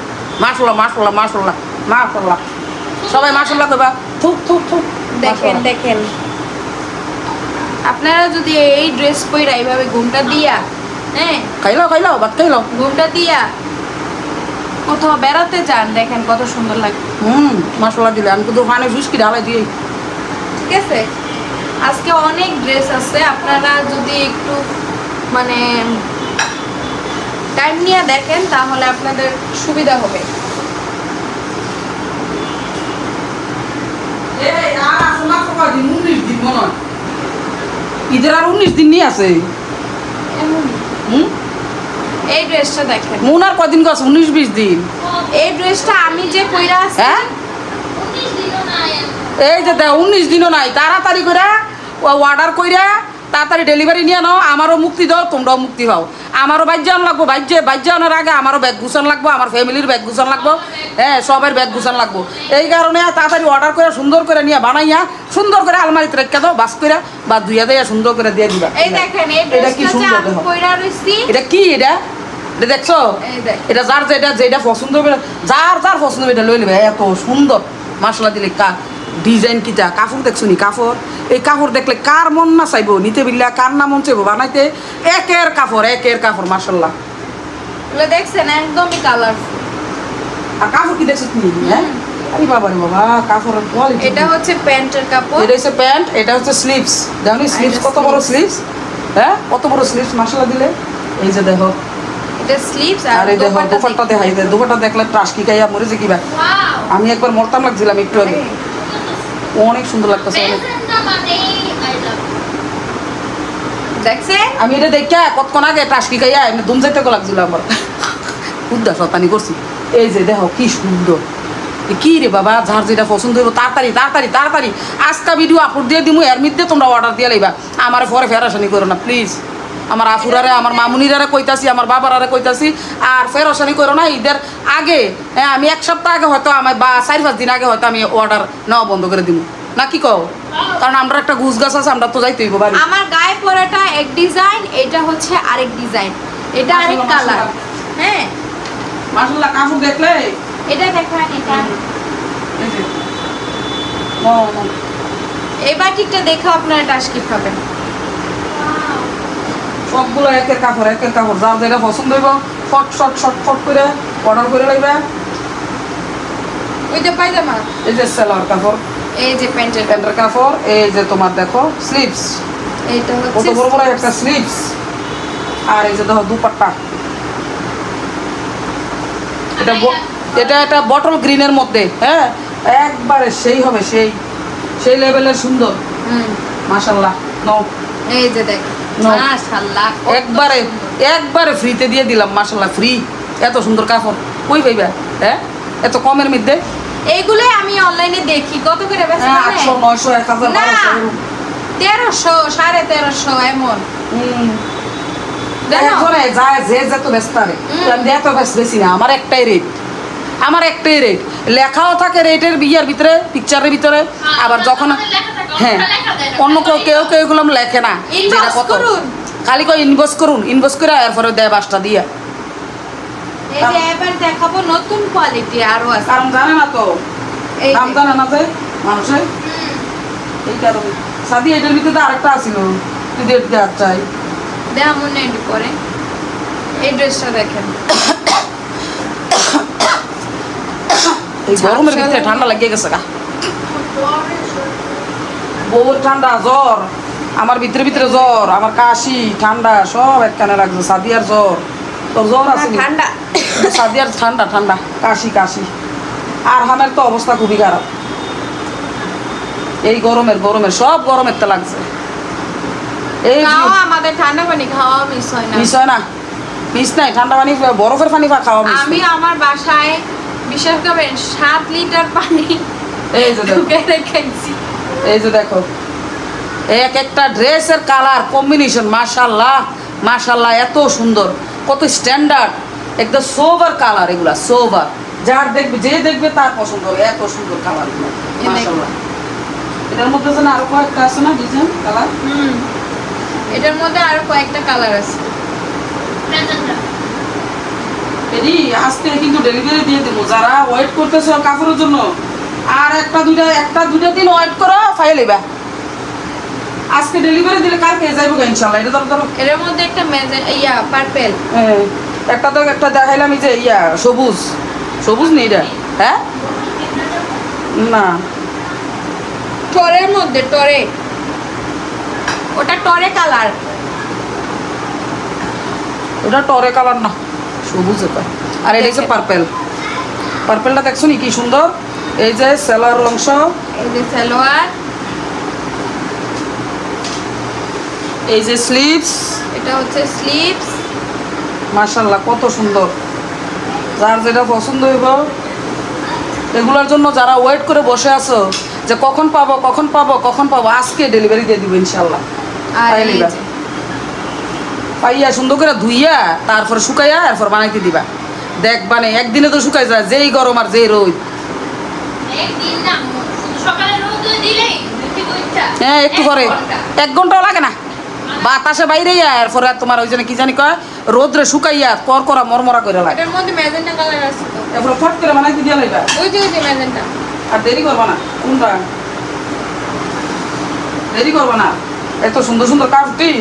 মাশাল্লাহ মাশাল্লাহ মাশাল্লাহ মাশাল্লাহ, সবাই মাশাল্লাহ কইবা, থুক থুক থুক। দেখেন দেখেন, আপনারা যদি এই ড্রেস পইরা এইভাবে ঘুমটা দিয়া, হ্যাঁ খাইলাও ভাত খাইলাও, ঘুমটা দিয়া কোথাও বেড়াতে যান, দেখেন কত সুন্দর লাগে। মাশাল্লাহ দিলে আমি তো ফানে ফুসকি ঢালাই দিই। ঠিক আছে, আজকে অনেক ড্রেস আছে, আপনারা যদি একটু মানে টাইম নিয়ে দেখেন তাহলে আপনাদের সুবিধা হবে। ঈদের আর 19 দিন নিয়ে আছে। এই ড্রেসটা দেখেন, মুন আর কদিন গেছে, 19-20 দিন। এই ড্রেসটা আমি যে কইরা আছি, হ্যাঁ এই যে 19 দিনও নাই, তাড়াতাড়ি করে অর্ডার কইরা তাড়াতাড়ি ডেলিভারি নিয়ে নাও, আমারও মুক্তি দাও, তোমরাও মুক্তি হও। আমারও বাইজান লাগবো, বাইজানোর আগে আমারও ব্যাগ গুছান লাগবো, আমার ফ্যামিলির ব্যাগ গুছান লাগবো, হ্যাঁ সবার ব্যাগ গুছান লাগবো। এই কারণে তাড়াতাড়ি অর্ডার করে সুন্দর করে নিয়ে বানাইয়া সুন্দর করে আলমারিতে রেখে দাও, বাস করে বা ধুইয়া দেয়া সুন্দর করে দিয়ে দিবা। এই দেখেন, এই এটা কি ড্রেসটা যে সুন্দর আমি দেখো, কইরা রইছি, এটা কি এটা এটা দেখছো, এই দেখ, এটা যার যেটা পছন্দ হবে, যার পছন্দ হবে এটা লই নেবে। এত সুন্দর মাশাআল্লাহ দিলে, ডিজাইন কিটা, কাপড় দেখছো নি, কাপড় এই কাপড় দেখলে কার মন না চাইবো নিতে, বিল্লা কার না মন চাইবো বানাইতে, একের কাপড় মাশাআল্লাহ। এগুলো দেখছেন একদমই কালারফুল। আর কাপড় কি দেখছো তুমি? হ্যাঁ আরে বাবা রে বাবা, কাপড়ের কোয়ালিটি। এটা হচ্ছে প্যান্টের কাপড়, এটা হচ্ছে প্যান্ট, এটা হচ্ছে স্লিভস। জানো স্লিভস কত বড় স্লিভস, হ্যাঁ কত বড় স্লিভস মাশাআল্লাহ দিলে। এই যে দেখো, এটা স্লিভস আর এই দেখো দুপাট্টা দেখাই দেয়, দুপাট্টা দেখলে ট্রাশ কি খাইয়া মরে যে কিবা, আমি একবার মরতাম লাগছিলাম একটু আগে, অনেক সুন্দর লাগতেছে অনেক। দেখছেন, আমি এটা দেখা কতক্ষণ আগে টাসকি খাইয়া এমনি দুম যাইতে লাগছিল আমার, উদ্দা শতানি করছি। এই যে দেখো কি সুন্দর, কি রে বাবা, যার যেটা পছন্দ হইব তাড়াতাড়ি তাড়াতাড়ি তাড়াতাড়ি আজকা ভিডিও আপলোড দিয়ে দিমু, এর মধ্যে তোমরা অর্ডার দিয়ে লাইবা। আমার পরে ফেরাসানি করো না প্লিজ, আমার আফুরারে আমার মামুনিরারে কইতাছি, আমার বাবারারে কইতাছি, আর ফেরাসানি করো না ঈদের আগে। হ্যাঁ আমি 1 সপ্তাহ আগে হয়তো আমার বা 4-5 দিন আগে হয়তো আমি অর্ডার নেওয়া বন্ধ করে দিব না, কি কও? কারণ আমরা একটা গুছ গাছ আছে, আমরা তো যাইতে হইব বাড়ি। আমার গায়ে পরাটা এক ডিজাইন, এটা হচ্ছে আরেক ডিজাইন, এটা আরেক কালার। হ্যাঁ মাশাআল্লাহ কাপড় দেখলে এটা দেখেন, এটা এই যে এই বাটিকটা দেখে আপনারা টাসকি খাবেন। সবগুলো একের কাপড় যার যেটা পছন্দ হইব ফট করে অর্ডার করে লাগবে। ওই যে পায়জামা, এই যে সেলার কাপড়, এই যে প্যান্টের কাপড়, এই যে তোমার দেখো স্লিভস, এইটা কত হচ্ছে বড় বড় একটা স্লিভস, আর এই যে দেখো দুপাট্টা, এটা একটা বটল গ্রিনের মধ্যে, হ্যাঁ একবারে সেই হবে, সেই লেভেলের সুন্দর মাশাআল্লাহ। নাও এই যে দেখ, No. মাশাআল্লাহ একবারে ফ্রিতে দিয়ে দিলাম মাশাআল্লাহ, ফ্রি। এত সুন্দর কাপড় কই পাইবা? হ্যাঁ, এত কমের মধ্যে। এইগুলোই আমি অনলাইনে দেখি কত করে বেচে জানেন? 800 900 1000 না, 1200 1300 1350 এমন। একজনে যায় যে যত ব্যস্ত রে, আমি এত বেশি না, আমার একটাই রেট লেখাও থাকে রেটের বিয়ার ভিতরে, পিকচারের ভিতরে। আবার যখন হ্যাঁ অন্য কেউ এগুলো লেখে না যেটা কত, খালি কই ইনভয়েস করে এরপরে দেয় 5টা দিয়া। এই যে এবার দেখাবো নতুন কোয়ালিটি আরো আছে, কারণ জানে না তো, এই দাম জানে না যে মানুষের, এই কারণে। সাদি এটার ভিতরে আরেকটা আছিল, তুই দেখতে চাই দেয়া মনে একটু পরে। এই ড্রেসটা দেখেন, এই গরমের ভিতরে ঠান্ডা লাগিয়ে গেছে গা, বউর ঠান্ডা জ্বর, আমার ভিতরে জ্বর, আমার কাশি ঠান্ডা সব একখানে লাগছে। সাদিয়ার জ্বর, তোর জ্বর আছে? ঠান্ডা সাদিয়ার ঠান্ডা কাশি। আর হামের তো অবস্থা খুবই খারাপ, এই গরমের সব গরমের তো লাগছে। এই খাওয়া আমাদের ঠান্ডা পানি খাওয়া মিস হয় না, মিস নাই ঠান্ডা পানি, বরফের পানি খাওয়া মিস। আমি আমার বাসায় বিশ্বাস করবেন 7 লিটার পানি এই যে দেখো, ঢুকে রেখেছি। এই যে দেখো, এক একটা ড্রেসের কালার কম্বিনেশন মাশাআল্লাহ এত সুন্দর, কত স্ট্যান্ডার্ড, একদম সোভার কালার, এগুলা সোভার, যে দেখবে তার পছন্দ হবে, এত সুন্দর কালার গুলো মাশাআল্লাহ। এটার মধ্যে যেন আরো কয়েকটা আছে না ডিজাইন কালার? এটার মধ্যে আরো কয়েকটা কালার আছে। আজকে কিন্তু ডেলিভারি দিয়ে দেবো, যারা ওয়েট করতেছে কাপড়ের জন্য, আর একটা দুইটা দিন ওয়েট করো, ফাইল এবা। আজকে ডেলিভারি দিলে কালকে যাইবো ইনশাআল্লাহ। এটা ধরো এর মধ্যে একটা পার্পল, একটা দেখাইলাম, এই যে সবুজ নেই এটা, হ্যাঁ না টরের মধ্যে ওটা টরে কালার, ওটা টরে কালার না, সবুজ এটা। আর এটা হচ্ছে পার্পেলটা দেখছো নি কি সুন্দর, এই যে সেলার অংশ, এই যে সালোয়ার, এই যে স্লিভস, এটা হচ্ছে স্লিভস। মাশাআল্লাহ কত সুন্দর, যার যেটা পছন্দ হইব। এগুলোর জন্য যারা ওয়েট করে বসে আছো যে কখন পাবো, আজকে ডেলিভারি দিয়ে দিব ইনশাআল্লাহ। আর এই যে পাইয়া সুন্দর করে ধুইয়া তারপর শুকাইয়া এরপর বানাইতে দিবা, দেখবা না একদিনে তো শুকাই যায়, যেই গরম আর যেই রোদ। হ্যাঁ একটু পরে 1 ঘন্টাও লাগে না, বাতাসে বাইরে এরপরে তোমার ওই জন্য কি জানি কয় রোদ্রে শুকাইয়া করা মরমরা করে লাগে। এটার মধ্যে ম্যাজেন্টা কালার আছে তো, এরপরে ফট করে বানাইতে দিয়া লাইবা, ওই যে ম্যাজেন্টা। আর দেরি করবা না, এত সুন্দর কাপড়টি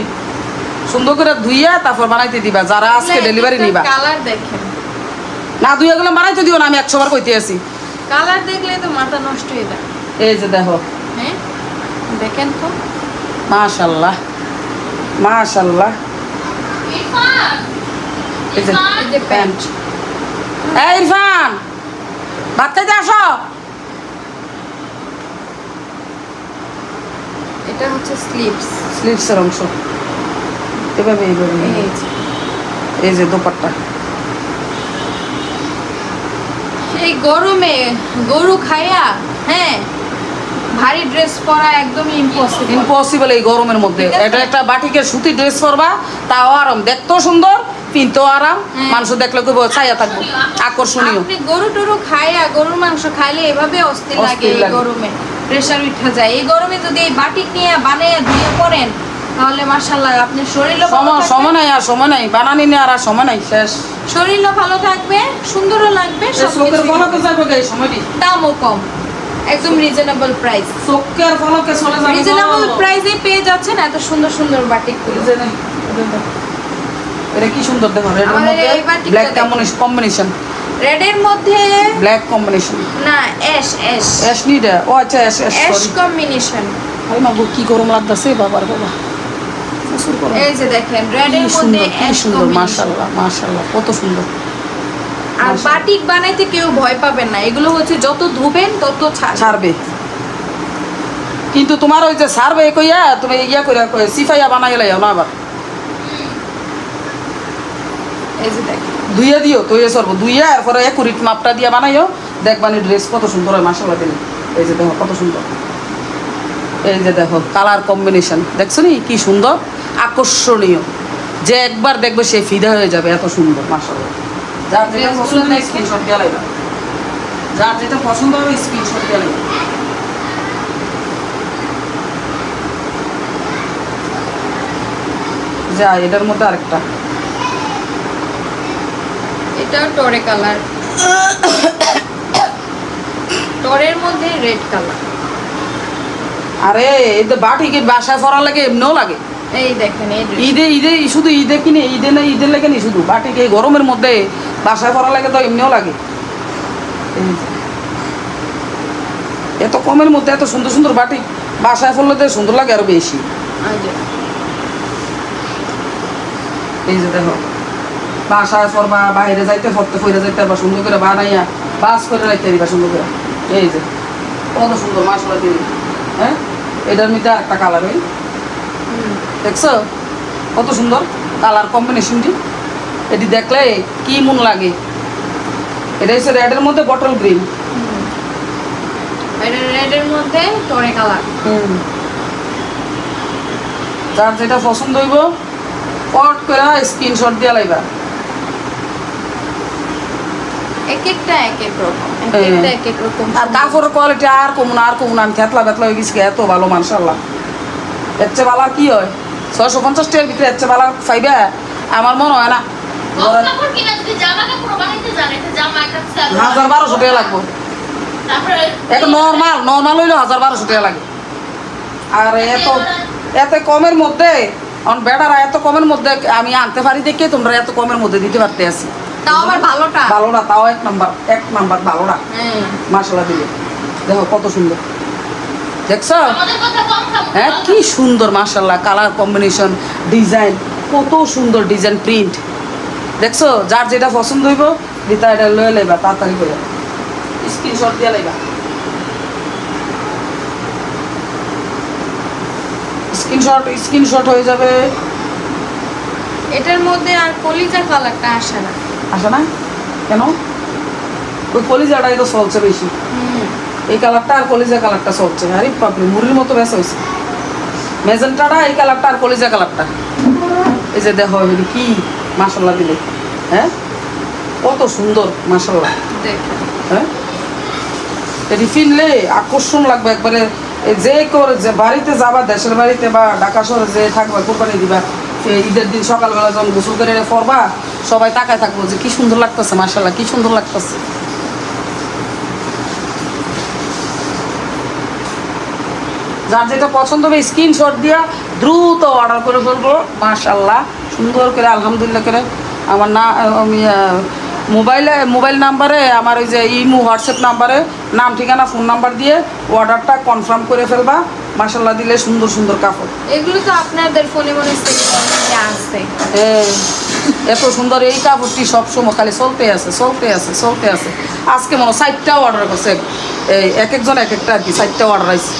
সুন্দর করে ধুইয়া তারপর বানাইতে দিবা, যারা আজকে ডেলিভারি নিবা। কালার দেখেন, না ধুইয়া গেলে বানাইতে দিও না, আমি 100 বার কইতে আছি। কালার দেখলে তো মাথা নষ্ট হয়ে যায়। এই যে দেখো, হ্যাঁ দেখেন তো, মাশাআল্লাহ এই যে প্যান্ট। এই ইরফান, ভাত খাইতে আসো। এটা হচ্ছে স্লিভসের অংশ, এইভাবে এই যে দোপাট্টা। এই গরমে গরু খাইয়া ভারী ড্রেস পরা একদম ইম্পসিবল এই গরমের মধ্যে। এটা একটা বাটিকের সুতি ড্রেস পরবা, তাও আরাম, দেখতেও সুন্দর, পিনতেও আরাম, মানুষ দেখলে কইব ছায়া থাকবো, আকর্ষণীয়। আপনি গরু খাইয়া, গরুর মাংস খাইলে এভাবে অস্থির লাগে, এই গরমে প্রেসার উঠা যায়। এই গরমে যদি এই বাটিক নিয়ে বানাইয়া ধুয়ে পড়েন তাহলে মাশাআল্লাহ আপনার শরীরও সময় নাই বানানি নিয়ে, আর সময় নাই, শেষ। শরীরও ভালো থাকবে, সুন্দরও লাগবে, দামও কম, একদম রিজনেবল প্রাইস, চোখের ফলকে চলে যাবে, রিজনেবল প্রাইসে পেয়ে যাচ্ছেন এত সুন্দর বাটিক গুলো। এটা কি সুন্দর দেখো, রেড এর মধ্যে ব্ল্যাক কম্বিনেশন, রেড এর মধ্যে ব্ল্যাক কম্বিনেশন, না অ্যাশ নিডা, ও আচ্ছা অ্যাশ কম্বিনেশন। আরে মা কি গরম লাগতাছে বাবা। এই যে দেখেন রেড এর মধ্যে অ্যাশ কম্বিনেশন, মাশাআল্লাহ কত সুন্দর। আর বাটিক বানাইতে কেউ ভয় পাবেন না, এগুলো হচ্ছে যত ধুবেন তত ছাড়বে। কিন্তু তোমার ওই যে ছাড়বে কইয়া তুমি ইয়া কইরা সিফাইয়া বানাইলাইও না, আবার এই যে দেখেন ধুইয়া দিও তৈয়া সরবো ধুইয়া এরপরে একুরিট মাপটা দিয়ে বানাইও দেখবানি ড্রেস কত সুন্দর হয় মাশাআল্লাহ দিলে। এই যে দেখো কত সুন্দর, এই যে দেখো কালার কম্বিনেশন দেখছো নি কি সুন্দর আকর্ষণীয়, যে একবার দেখবে সে ফিদা হয়ে যাবে, এত সুন্দর মাশাআল্লাহ। যার যেটা পছন্দ হয় স্ক্রিনশট দিয়ে লাগবে, যার যেটা পছন্দ হবে স্ক্রিনশট দিয়ে লাগবে। যা এটার মধ্যে আরেকটা, এটাও টরে কালার, টরের মধ্যে রেড কালার। আরে এই তো বাটিকে বাসায় পরা লাগে এমনিও লাগে। এই দেখেন এই dress। ঈদে ঈদে শুধু ঈদে কিনে ঈদে না ঈদের লাগে নি শুধু বাটিকে এই গরমের মধ্যে বাসায় পরা লাগে তো এমনিও লাগে। এই যে। এত কমের মধ্যে এত সুন্দর সুন্দর বাটি বাসায় পরলে তো সুন্দর লাগে আরো বেশি। এই যে এই যে দেখো বাসায় পরবা বাইরে যাইতে পড়তে ফইরা যাইতে বা সুন্দর করে বানাইয়া বাস করে রাখতে দিবা সুন্দর করে। এই যে কত সুন্দর মাশাআল্লাহ দিদি। হ্যাঁ এটার মধ্যে একটা কালার ওই দেখছো কত সুন্দর কালার কম্বিনেশনটি, এটি দেখলে কি মন লাগে। এটা হচ্ছে রেডের মধ্যে বটল গ্রিন, এটা রেডের মধ্যে টরে কালার। যার যেটা পছন্দ হইব পট করে স্ক্রিনশট দিয়ে লাইবা। এক একটা এক এক রকম, এক একটা এক এক রকম। আর কাপড়ের কোয়ালিটি আর কমুন আর কমুন, আমি থেতলা বেতলা হয়ে গেছি এত ভালো মাশাআল্লাহ। এর চেয়ে ভালো আর কি হয়, 650 টাকার ভিতরে এর চেয়ে ভালো পাইবে আমার মনে হয় না। কাপড় কিনা যদি জামা কাপড় বানাইতে জানে তো জামা একটা 1200 টাকা লাগবে। তারপরে এটা নর্মাল হইলে 1200 টাকা লাগে। আর এত কমের মধ্যে বেটারা এত কমের মধ্যে আমি আনতে পারি দেখে তোমরা এত কমের মধ্যে দিতে পারতে আছি। তাও আবার ভালোটা। ভালোটা তাও এক নাম্বার ভালোটা হ্যাঁ মাশাআল্লাহ দিলে। দেখো কত সুন্দর দেখছো, আমাদের কথা কম খাবো। হ্যাঁ কি সুন্দর মাশাআল্লাহ কালার কম্বিনেশন ডিজাইন, কত সুন্দর ডিজাইন প্রিন্ট দেখছো। যার যেটা পছন্দ হইব দিতা এটা লয়ে লাইবা তাড়াতাড়ি করে স্ক্রিনশট দিয়ে লাইবা। স্ক্রিনশট হয়ে যাবে। এটার মধ্যে আর কলিজা কালারটা আসে না। আসে না কেন, ওই কলিজাটাই তো চলছে বেশি, এই কালারটা আর কলিজা কালারটা চলছে। আরে বাপরে মুড়ির মতো বেশ হয়েছে মেজেন্টাটা, এই কালারটা আর কলিজা কালারটা। এই যে দেখো কি মাশাআল্লাহ দিলে, হ্যাঁ কত সুন্দর মাশাআল্লাহ। দেখেন হ্যাঁ এটি ফিনলে আকর্ষণ লাগবে একবারে। যে করে যে বাড়িতে যাবা দেশের বাড়িতে বা ঢাকা শহরে যে থাকবা কোরবানি দিবা, ঈদের দিন সকালবেলা যখন গোসল করে পরবা সবাই তাকায় থাকবো যে কি সুন্দর লাগতেছে মাশাআল্লাহ, কি সুন্দর লাগতেছে। যার যেটা পছন্দ হবে স্ক্রিনশট দিয়া দ্রুত অর্ডার করে ফেলবো মাশাআল্লাহ সুন্দর করে আলহামদুলিল্লাহ করে। আমার না আমি মোবাইল নাম্বারে আমার ওই যে ইমো হোয়াটসঅ্যাপ নাম্বারে নাম ঠিকানা ফোন নাম্বার দিয়ে অর্ডারটা কনফার্ম করে ফেলবা মাশাআল্লাহ দিলে সুন্দর সুন্দর কাপড়। এগুলো তো আপনাদের ফোনে মনে আসছে। এত সুন্দর এই কাপড়টি সবসময় খালি চলতে আছে। আজকে মনে হয় 4টা অর্ডার করছে, এই এক একজন এক একটা আর কি 4টা অর্ডার আছে।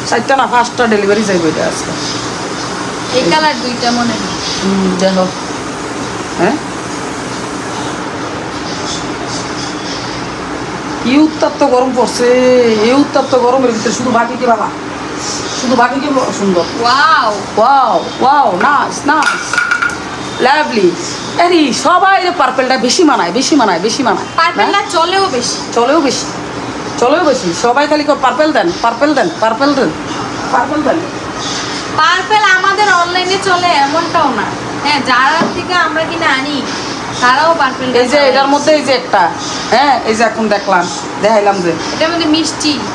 4টা না 5টা ডেলিভারি যাইব এটা আজকে। এই কালার দুইটা মনে হয়। দেখো হ্যাঁ কি উত্তপ্ত গরম পড়ছে, এই উত্তপ্ত গরমের ভিতরে শুধু বাকিকে বাবা, শুধু বাকিকে সুন্দর। Wow nice lovely. আরে সবাই পার্পেলটা বেশি মানায়। পার্পেলটা চলেও বেশি সবাই খালি পার্পেল দেন। পার্পেল আমাদের অনলাইনে চলে এমনটাও না। হ্যাঁ যারা থেকে আমরা কিনে আনি তারাও পার্পেল। এই যে এটার মধ্যে এই যে একটা, হ্যাঁ এই যে এখন দেখাইলাম যে এটার মধ্যে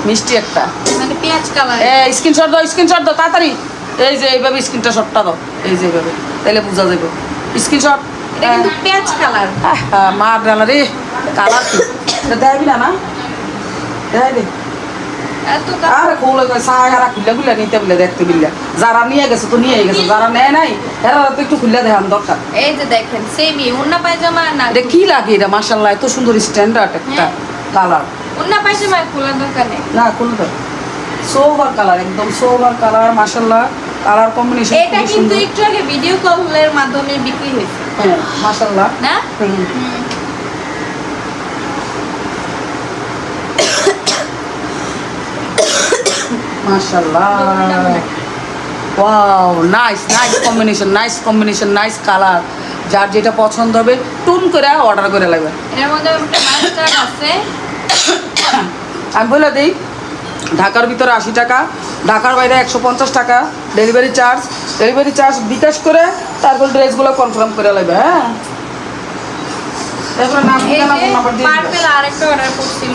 মিষ্টি একটা মানে পেঁয়াজ কালার। স্ক্রিনশট দাও তাড়াতাড়ি। এই যে এইভাবে স্ক্রিনশটটা দাও, এই যে এইভাবে তাহলে বোঝা যাবে স্ক্রিনশট। এটা কিন্তু পেঁয়াজ কালার। মার ডালা রে কালার কি দেখাবি না দেখাই দে। এত আর খুলে সাহারা খুলে নিতে বলে দেখতে বিল্লা, যারা নিয়ে গেছে তো নিয়ে গেছে, যারা নেয় নাই এরা তো একটু খুলে দেখান দরকার। এই যে দেখেন সেমি ওন্না পায়জামা না, এটা কি লাগে এটা মাশাআল্লাহ এত সুন্দর স্ট্যান্ডার্ড একটা কালার। ওন্না পায়জামা খোলার দরকার নেই, না খুলে দাও। সোভার কালার, একদম সোভার কালার মাশাআল্লাহ কালার কম্বিনেশন এটা কিন্তু একটু আগে ভিডিও কলের মাধ্যমে বিক্রি হয়েছে। হ্যাঁ মাশাআল্লাহ না মাশাআল্লাহ wow nice nice combination nice colour. যার যেটা পছন্দ হবে টুন করে অর্ডার করে লাগবে। এর মধ্যে একটা মাস্টার্ড আছে, আমি বলে দিই ঢাকার ভিতরে 80 টাকা, ঢাকার বাইরে 150 টাকা ডেলিভারি চার্জ বিকাশ করে তারপর ড্রেসগুলো কনফার্ম করে লাগবে। হ্যাঁ এরপরে নাম এই ঠিকানা যে ফোন নাম্বার দিয়ে পার্পল আরেকটা অর্ডার করছিল,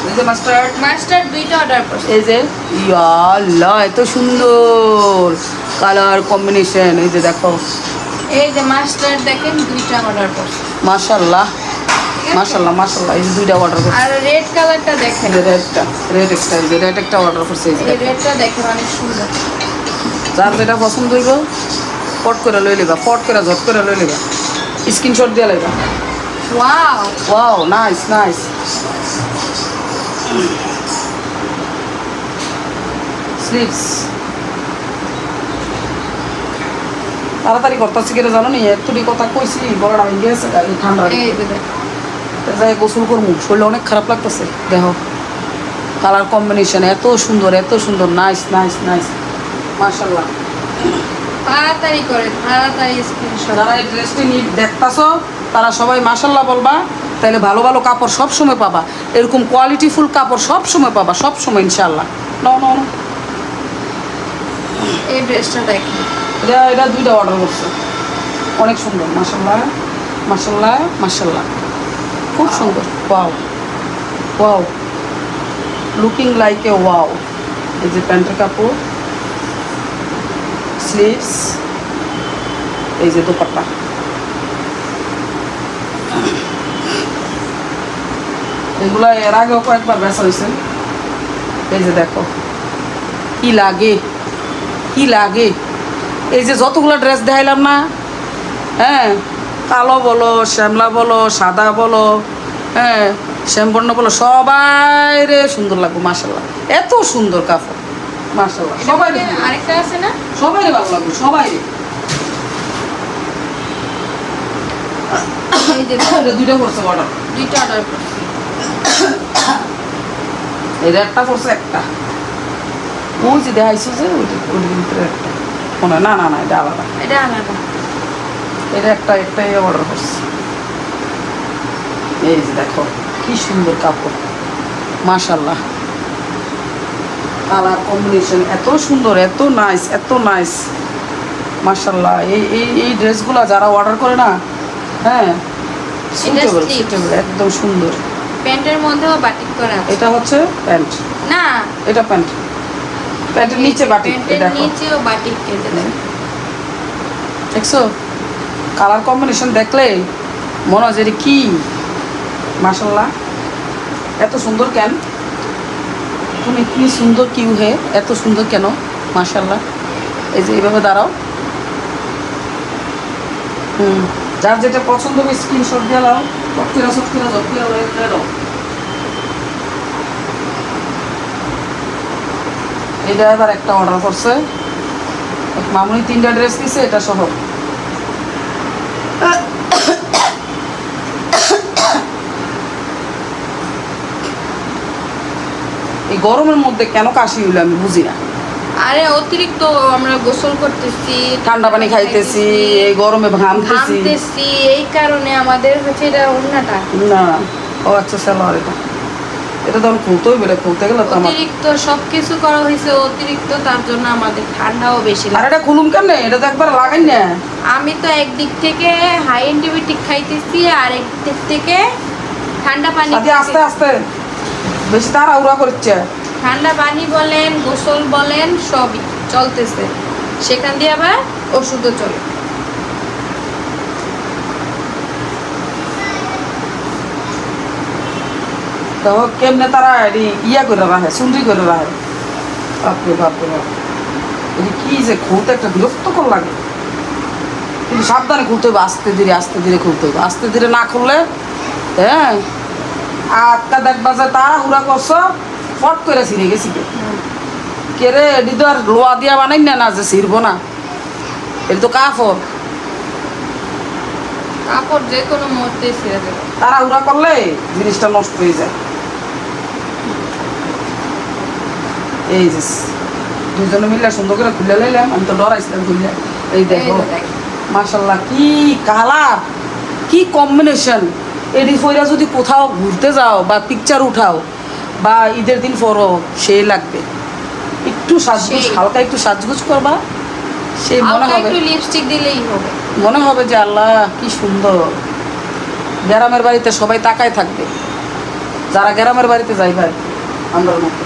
এই যে মাস্টার্ড দুইটা অর্ডার করছে। এই যে ইয়া আল্লাহ এত সুন্দর কালার কম্বিনেশন। এই যে দেখো এই যে মাস্টার্ড দেখেন দুইটা অর্ডার করছে, মাশাআল্লাহ মাশাআল্লাহ এই যে দুইটা অর্ডার করছে। আর রেড কালারটা দেখেন, রেড একটা অর্ডার করছে। এই যে এই রেডটা দেখেন অনেক সুন্দর। যার যেটা পছন্দ হইব ফট করে লই লিবা, ফট করে ঝট করে লই লিবা, স্ক্রিনশট দিয়ে লইবা। ওয়াও নাইস স্লিভস তাড়াতাড়ি করতেছি কেটে জানো নি একটুটি কথা কইছি বড়টা ভেঙে গেছে এই ঠান্ডা এই যে দেখেন যাই গোসল করবো, শরীরে অনেক খারাপ লাগতেছে। দেখো কালার কম্বিনেশন এত সুন্দর নাইস মাশাআল্লাহ। তাড়াতাড়ি করেন, তাড়াতাড়ি স্ক্রিনশট। যারা এই ড্রেসটি দেখতাছো তারা সবাই মাশাআল্লাহ বলবা, তাহলে ভালো ভালো কাপড় সব সময় পাবা, এরকম কোয়ালিটিফুল কাপড় সব সময় পাবা, সব সময় ইনশাআল্লাহ। নো এই ড্রেসটা দেখেন, এটা দুইটা অর্ডার করছে, অনেক সুন্দর মাশাআল্লাহ খুব সুন্দর। Wow looking like a wow. এই যে প্যান্টের কাপড়, স্লিভস, এই যে দোপাট্টা। এগুলা এর আগেও কয়েকবার বেচা হয়েছে। এই যে দেখো কি লাগে এই যে যতগুলো ড্রেস দেখাইলাম না, হ্যাঁ কালো বলো, শ্যামলা বলো, সাদা বলো, হ্যাঁ শ্যামবর্ণ বলো, সবাই রে সুন্দর লাগবে মাশাআল্লাহ। এত সুন্দর কাপড় মাশাআল্লাহ, সবাই আরেকটা আছে না, সবাই ভালো লাগবে সবাই। এই যে দুইটা করছে অর্ডার, দুইটা অর্ডার করছে। এই একটা করছে একটা, ওই যে দেখাইছো যে ওইটার ভিতরে একটা মনে হয় না এটা আলাদা, এটা আলাদা। এটা একটাই অর্ডার করছে। এই যে দেখো কি সুন্দর কাপড় মাশাআল্লাহ, কালার কম্বিনেশন এত সুন্দর, এত নাইস মাশাআল্লাহ। এই ড্রেসগুলো যারা অর্ডার করে না, হ্যাঁ সুটেবল একদম সুন্দর। প্যান্টের মধ্যেও বাটিক করা আছে। এটা হচ্ছে প্যান্ট না এটা প্যান্টের নিচে বাটিক, প্যান্টের নিচেও বাটিক কেটে দেয়। দেখছো কালার কম্বিনেশন দেখলে মনে হয় যে কি মাশাআল্লাহ এত সুন্দর কেন, তুমি ইতনি সুন্দর কিউ হে, এত সুন্দর কেন মাশাআল্লাহ। এই যে এইভাবে দাঁড়াও, যার যেটা পছন্দ হবে স্ক্রিনশট দিয়ে নাও, এটা এবার একটা অর্ডার করছে মামুনি, 3টা ড্রেস দিছে এটা সহ। এই গরমের মধ্যে কেন কাশি হইলো আমি বুঝি না। আরে অতিরিক্ত আমরা গোসল করতেছি, ঠান্ডা পানি খাইতেছি, এই গরমে ঘামতেছি, এই কারণে আমাদের হচ্ছে এটা ওন্নাটা না। ও আচ্ছা সালোয়ার এটা তখন খুলতে হইবে, খুলতে গেলে তো আমার অতিরিক্ত সবকিছু করা হয়েছে অতিরিক্ত, তার জন্য আমাদের ঠান্ডাও বেশি আর লাগে। এটা খুলুম কেমনে, এটা তো একবার লাগাই না। আমি তো একদিক থেকে হাই অ্যান্টিবায়োটিক খাইতেছি আর একদিক থেকে ঠান্ডা পানি, আস্তে আস্তে বেশি তাড়াহুড়া করছে। ঠান্ডা পানি বলেন, গোসল বলেন, সবই চলতেছে, সেখান দিয়ে আবার ওষুধও চলে। তো কেমনে তারা ইয়া করে রাখে, সুন্দরি করে রাখে। বাপরে বাপ, এটা কি যে খুলতে একটা বিরক্তকর লাগে, কিন্তু সাবধানে খুলতে হবে, আস্তে ধীরে খুলতে হবে। আস্তে ধীরে না খুললে হ্যাঁ 8টা দেখবা যে তাড়াহুড়া করছো, ফট করে ছিঁড়ে গেছি। কে রে এটি তো আর লোয়া দিয়া বানাই না যে ছিড়বো না, এটা তো কাপড়। কাপড় যে কোনো মুহূর্তে ছিঁড়ে দেবে। তাড়াহুড়া করলে জিনিসটা নষ্ট হয়ে যায়। এই যে দুজনে মিলে সুন্দর করে খুলে লাইলাম, আমি তো ডরাইছিলাম খুলে। এই দেখো মাশাল্লাহ কি কালার, কি কম্বিনেশন। এডি ফইরা যদি কোথাও ঘুরতে যাও বা পিকচার উঠাও বা ঈদের দিন পরো, সেই লাগবে। একটু সাজগুজ, হালকা একটু সাজগুজ করবা, সেই মনে হবে একটু লিপস্টিক দিলেই হবে, মনে হবে যে আল্লাহ কি সুন্দর। গ্রামের বাড়িতে সবাই তাকায় থাকবে, যারা গ্রামের বাড়িতে যাইবে আমরা মতো।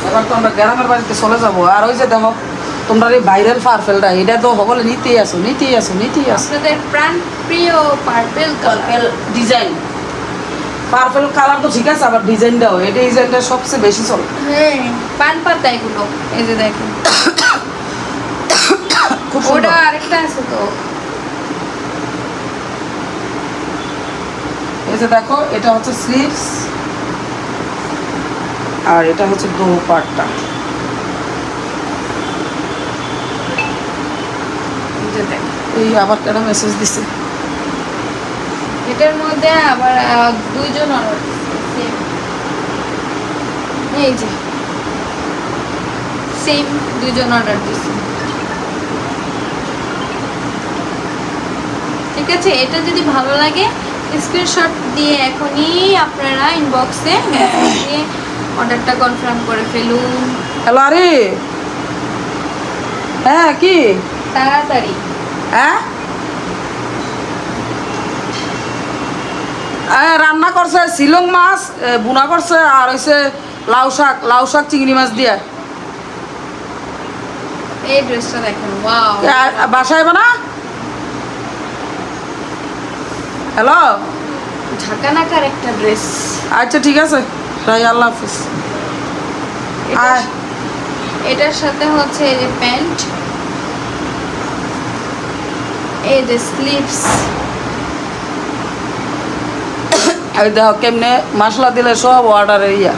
এবার তো আমরা গ্রামের বাড়িতে চলে যাবো। আর ওই যে দেখো তোমরা এই ভাইরাল পার্পেলটা, এটা তো সকলে নিতেই আসো। আপনাদের প্রাণ প্রিয় পার্পেল ডিজাইন, পার্পেল কালার তো ঠিক আছে, আবার ডিজাইনটাও, এই ডিজাইনটা সবচেয়ে বেশি চলে। হ্যাঁ, পান পাতা এগুলো। এই যে দেখেন খুব ওটা সুন্দর। আরেকটা আছে তো, এই যে দেখো এটা হচ্ছে স্লিভস আর এটা হচ্ছে দোপাট্টা। এই যে দেখেন এই আবার কেন মেসেজ দিছে? এটার মধ্যে আবার দুইজন অর্ডার দিচ্ছে। এই যে সেম দুইজন অর্ডার দিচ্ছে। ঠিক আছে, এটা যদি ভালো লাগে স্ক্রিনশট দিয়ে এখনই আপনারা ইনবক্সে মেসেজ দিয়ে অর্ডারটা কনফার্ম করে ফেলুন। হ্যালো, আরে হ্যাঁ কি তাড়াতাড়ি। হ্যাঁ রান্না করছে শিলং মাছ বুনা করছে, আর হয়েছে লাউ শাক চিংড়ি মাছ দিয়ে। এই ড্রেসটা দেখেন, ওয়াও। বাসায় বানা। হ্যালো, ঢাকা নাকার একটা ড্রেস। আচ্ছা ঠিক আছে, তাই আল্লাহ হাফিজ। এটার সাথে হচ্ছে এই যে প্যান্ট, এই যে স্লিভস। এই দেখো কেমনে মশলা দিলে সব অর্ডার ইয়া।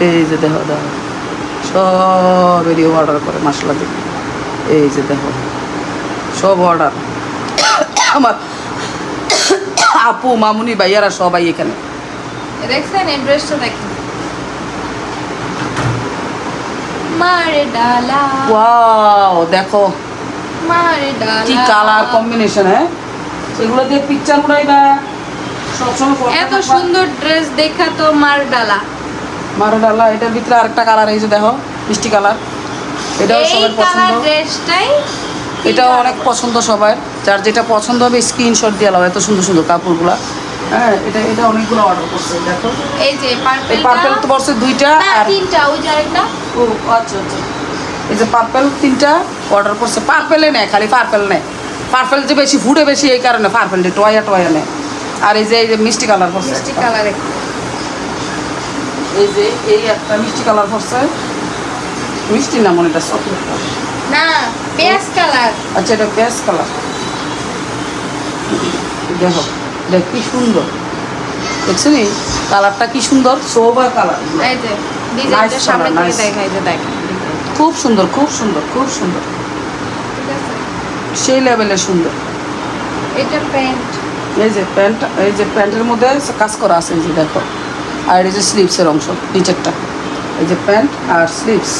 এই যে দেখো সব এরিয়া অর্ডার করে মশলা দিলে। এই যে দেখো সব অর্ডার। আমার আপু মামুনি ভাইয়ারা সবাই এখানে। দেখছেন এই ড্রেসটা দেখেন, মারে ডালা। ওয়াও দেখো মারে ডালা, কি কালার কম্বিনেশন। হ্যাঁ এগুলো দিয়ে পিকচার উঠাইবা সবসময়। এত সুন্দর ড্রেস দেখা তো মার ডালা। মারো ডালা। এটার ভিতরে আরেকটা কালার, এই যে দেখো মিষ্টি কালার, এটাও এই সবার কালার পছন্দ। ড্রেসটাই এটাও অনেক পছন্দ সবার, যার যেটা পছন্দ হবে স্ক্রিনশট দিয়ে নাও। এত সুন্দর সুন্দর কাপড়গুলা। হ্যাঁ এটা অনেকগুলো অর্ডার করছে দেখো। এই যে এই পার্পেল তো বলছে দুইটা আর তিনটা, ওই যে আরেকটা। ও আচ্ছা আচ্ছা, এই যে পার্পেল তিনটা অর্ডার করছে। পার্পেলে নেয়, খালি পার্পেল নেয়। পার্পেল যে বেশি ফুটে বেশি, এই কারণে পার্পেলটা টয়া নেয়। আর এই যে মিষ্টি কালার করছে, মিষ্টি কালার। এই যে এই একটা মিষ্টি কালার করছে। মিষ্টি না মনে, এটা চকলেট কালার না, পেঁয়াজ কালার। আচ্ছা এটা পেঁয়াজ কালার। দেখো দেখ কি সুন্দর, দেখছো নি কালারটা কি সুন্দর, সোবার কালার। এই যে ডিজাইনটা Nice সামনে color, থেকে nice. দেখাই যে দেখেন, খুব সুন্দর খুব সুন্দর খুব সুন্দর, ঠিক আছে। সেই লেভেলের সুন্দর। এটা প্যান্ট, এই যে প্যান্ট, এই যে প্যান্টের মধ্যে কাজ করা আছে, এই যে দেখো। আর এই যে স্লিভসের অংশ নিচেরটা, এই যে প্যান্ট আর স্লিভস।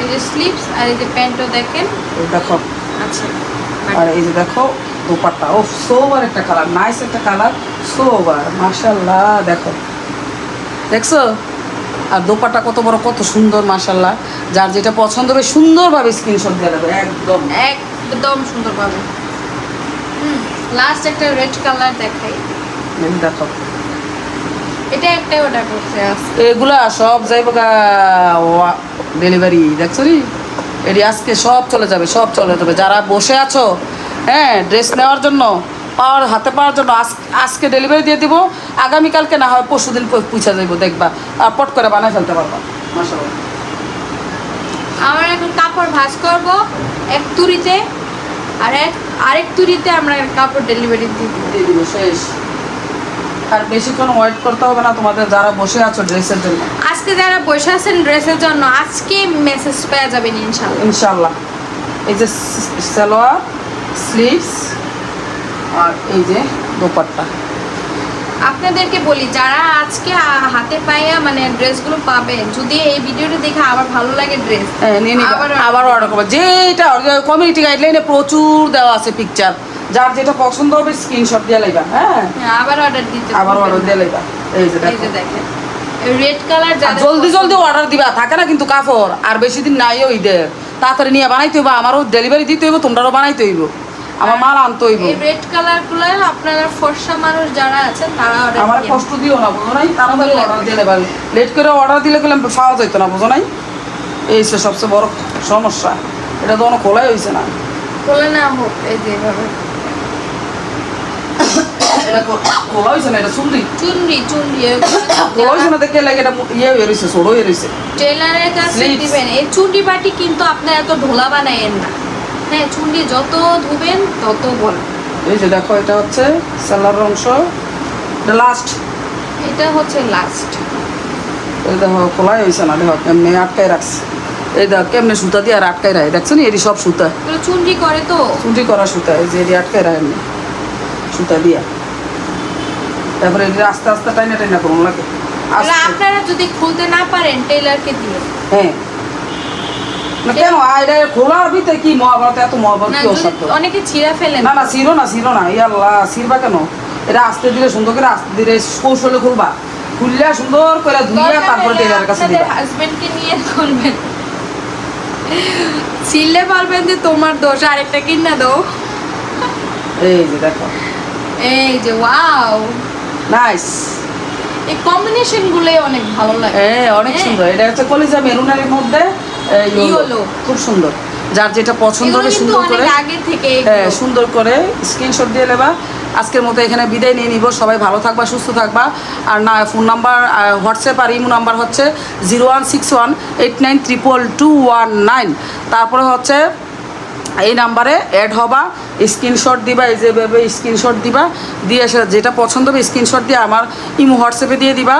এই যে স্লিভস আর এই যে প্যান্টও দেখেন। এই দেখো, আচ্ছা, আর এই যে দেখো দোপাট্টা। ও সোবার একটা কালার, নাইস একটা কালার, সোবার মাশাল্লাহ। দেখো দেখছো, আর দোপাট্টা কত বড় কত সুন্দর মাশাল্লাহ। যার যেটা পছন্দ হবে সুন্দরভাবে স্ক্রিনশট দিয়ে দেবে, একদম একদম সুন্দর পাবে। লাস্ট একটা রেড কালার দেখাই, এই দেখো। এটা একটা অর্ডার করছে আজকে। এগুলা সব যাইব ডেলিভারি, দেখছো নি এটি আজকে সব চলে যাবে, সব চলে যাবে। যারা বসে আছো হ্যাঁ ড্রেস নেওয়ার জন্য, হাতে পাওয়ার জন্য, আজকে ডেলিভারি দিয়ে দিব। আগামীকালকে না হয় পরশু দিন পুছা যাইব, দেখবা আর পট করে বানায় ফেলতে পারবা মাশাআল্লাহ। আমরা এখন কাপড় ভাঁজ করব এক তুরিতে, আর আরেক তুরিতে আমরা কাপড় ডেলিভারি দিয়ে দিব শেষ। আর বেশিক্ষণ ওয়েট করতে হবে না তোমাদের যারা বসে আছো ড্রেসের জন্য। আজকে যারা বসে আছেন ড্রেসের জন্য আজকে মেসেজ পেয়ে যাবেন ইনশাআল্লাহ। ইনশাআল্লাহ। এই যে সালোয়ার, স্লিভস আর এই যে দোপাট্টা। আপনাদেরকে বলি যারা আজকে হাতে পাইয়া মানে ড্রেসগুলো পাবে, যদি এই ভিডিওটা দেখে আবার ভালো লাগে ড্রেস আবার অর্ডার করবো। যেটা কমিউনিটি গাইডলাইনে প্রচুর দেওয়া আছে পিকচার, যার যেটা পছন্দ হবে স্ক্রিনশট দিয়ে লাইবা। হ্যাঁ, আবার অর্ডার দিতে, আবার অর্ডার দিয়ে লাইবা। এই যে দেখেন রেড কালার, জলদি জলদি অর্ডার দিবা, থাকে না কিন্তু কাপড় আর বেশি দিন নাইও ঈদের, তাড়াতাড়ি নিয়ে বানাইতে হইব, আমারও ডেলিভারি দিতে হইব, তোমরাও বানাইতে হইব, আমার মাল আনতে হইব। এই রেড কালারগুলো আপনারা ফর্সা মানুষ যারা আছেন তারা অর্ডার আমার কষ্ট দিও না, বুঝো নাই, তাড়াতাড়ি অর্ডার দিলে পারি। লেট করে অর্ডার দিলে গেলে পাওয়া যাইতো না, বুঝো নাই। এই সবচেয়ে বড় সমস্যা, এটা তো কোনো খোলাই হয়েছে না। খোলা না হোক, এই যে এভাবে এটা খোলা হয়েছে না, এটা চুনরি চুনরি খোলা হয়েছে না, দেখে লাগে এটা ইয়ে হয়ে রয়েছে, ছোট হয়ে রয়েছে। টেলারের কাছে দিবেন। এই চুনরি বাটি কিন্তু আপনার এত ঢোলা বানায়েন না। হ্যাঁ, চুনরি যত ধুবেন তত বড়। এই যে দেখো, এটা হচ্ছে সালোয়ার অংশ, এটা লাস্ট, এটা হচ্ছে লাস্ট। এই দেখো খোলাই হয়েছে না, দেখো কেমনি আটকায় রাখছে। এই দেখো কেমনি সুতা দিয়ে আর আটকায় রাখে, দেখছো না, এটি সব সুতা চুনরি করে তো, চুনরি করা সুতা। এই যে এটি আটকায় রাখে সুতা দিয়া, তারপরে এটি আস্তে আস্তে টাইনা টাইনা করুন লাগে। আপনারা যদি খুলতে না পারেন টেলারকে দিয়ে, হ্যাঁ না কেন এটা খোলার ভিতরে কি মহাভারত, এত মহাভারত কি অসাধ্য। অনেকে ছিঁড়া ফেলেন। না না ছিঁড়ো না, ইয়াল্লাহ ছিঁড়বা কেন, এটা আস্তে ধীরে সুন্দর করে আস্তে ধীরে কৌশলে খুলবা, খুললে সুন্দর করে ধুইয়া তারপরে টেলারের কাছে দিবা। হাজবেন্ডকে নিয়ে খুলবেন, ছিঁড়লে পারবেন যে তোমার দোষ, আরেকটা কিনা দাও। এই যে দেখো, এই যে ওয়াও নাইস, এই কম্বিনেশন গুলোই অনেক ভালো লাগে। হ্যাঁ অনেক সুন্দর। এটা হচ্ছে কলিজা মেরুনের মধ্যে ইয়েলো, খুব সুন্দর। যার যেটা পছন্দ হবে সুন্দর করে আগে থেকে হ্যাঁ সুন্দর করে স্ক্রিনশট দিয়ে নেবা। আজকের মতো এখানে বিদায় নিয়ে নিব। সবাই ভালো থাকবা, সুস্থ থাকবা। আর না, ফোন নাম্বার হোয়াটসঅ্যাপ আর ইমো নাম্বার হচ্ছে 0161893219। তারপরে হচ্ছে এই নাম্বারে অ্যাড হবা, স্ক্রিনশট দিবা, এই যেভাবে স্ক্রিনশট দিবা, দিয়ে এসে যেটা পছন্দ হবে স্ক্রিনশট দিয়ে আমার ইমো হোয়াটসঅ্যাপে দিয়ে দিবা।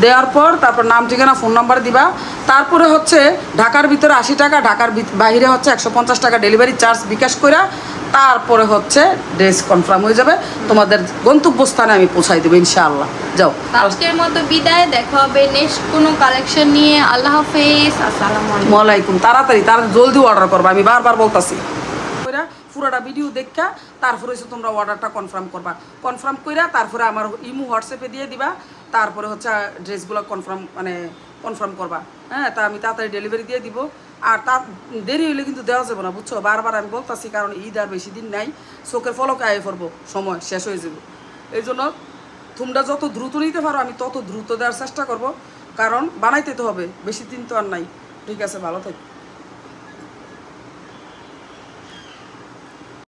দেওয়ার পর তারপর নাম ঠিকানা ফোন নাম্বার দিবা। তারপরে হচ্ছে ঢাকার ভিতরে 80 টাকা, ঢাকার বাইরে হচ্ছে 150 টাকা ডেলিভারি চার্জ বিকাশ করে, তারপরে হচ্ছে ড্রেস কনফার্ম হয়ে যাবে, তোমাদের গন্তব্যস্থানে আমি পৌঁছাই দেবো ইনশাআল্লাহ। যাও, আজকের মতো বিদায়, দেখা হবে নেক্সট কোনো কালেকশন নিয়ে। আল্লাহ হাফেজ, আসসালামু আলাইকুম। তাড়াতাড়ি জলদি অর্ডার করবা, আমি বারবার বলতাছি। পুরোটা ভিডিও দেখা তারপরে হচ্ছে তোমরা অর্ডারটা কনফার্ম করবা, কনফার্ম করে তারপরে আমার ইমো হোয়াটসঅ্যাপে দিয়ে দিবা। তারপরে হচ্ছে ড্রেসগুলো কনফার্ম করবা। হ্যাঁ, তা আমি তাড়াতাড়ি ডেলিভারি দিয়ে দিব। আর তার দেরি হইলে কিন্তু দেওয়া যাবে না, বুঝছো, বারবার আমি বলতাছি, কারণ ঈদ আর বেশি দিন নাই, চোখের ফলকে আয়ে পড়বো, সময় শেষ হয়ে যাবে। এই জন্য তোমরা যত দ্রুত নিতে পারো আমি তত দ্রুত দেওয়ার চেষ্টা করব, কারণ বানাইতে তো হবে, বেশি দিন তো আর নাই। ঠিক আছে, ভালো থাকো।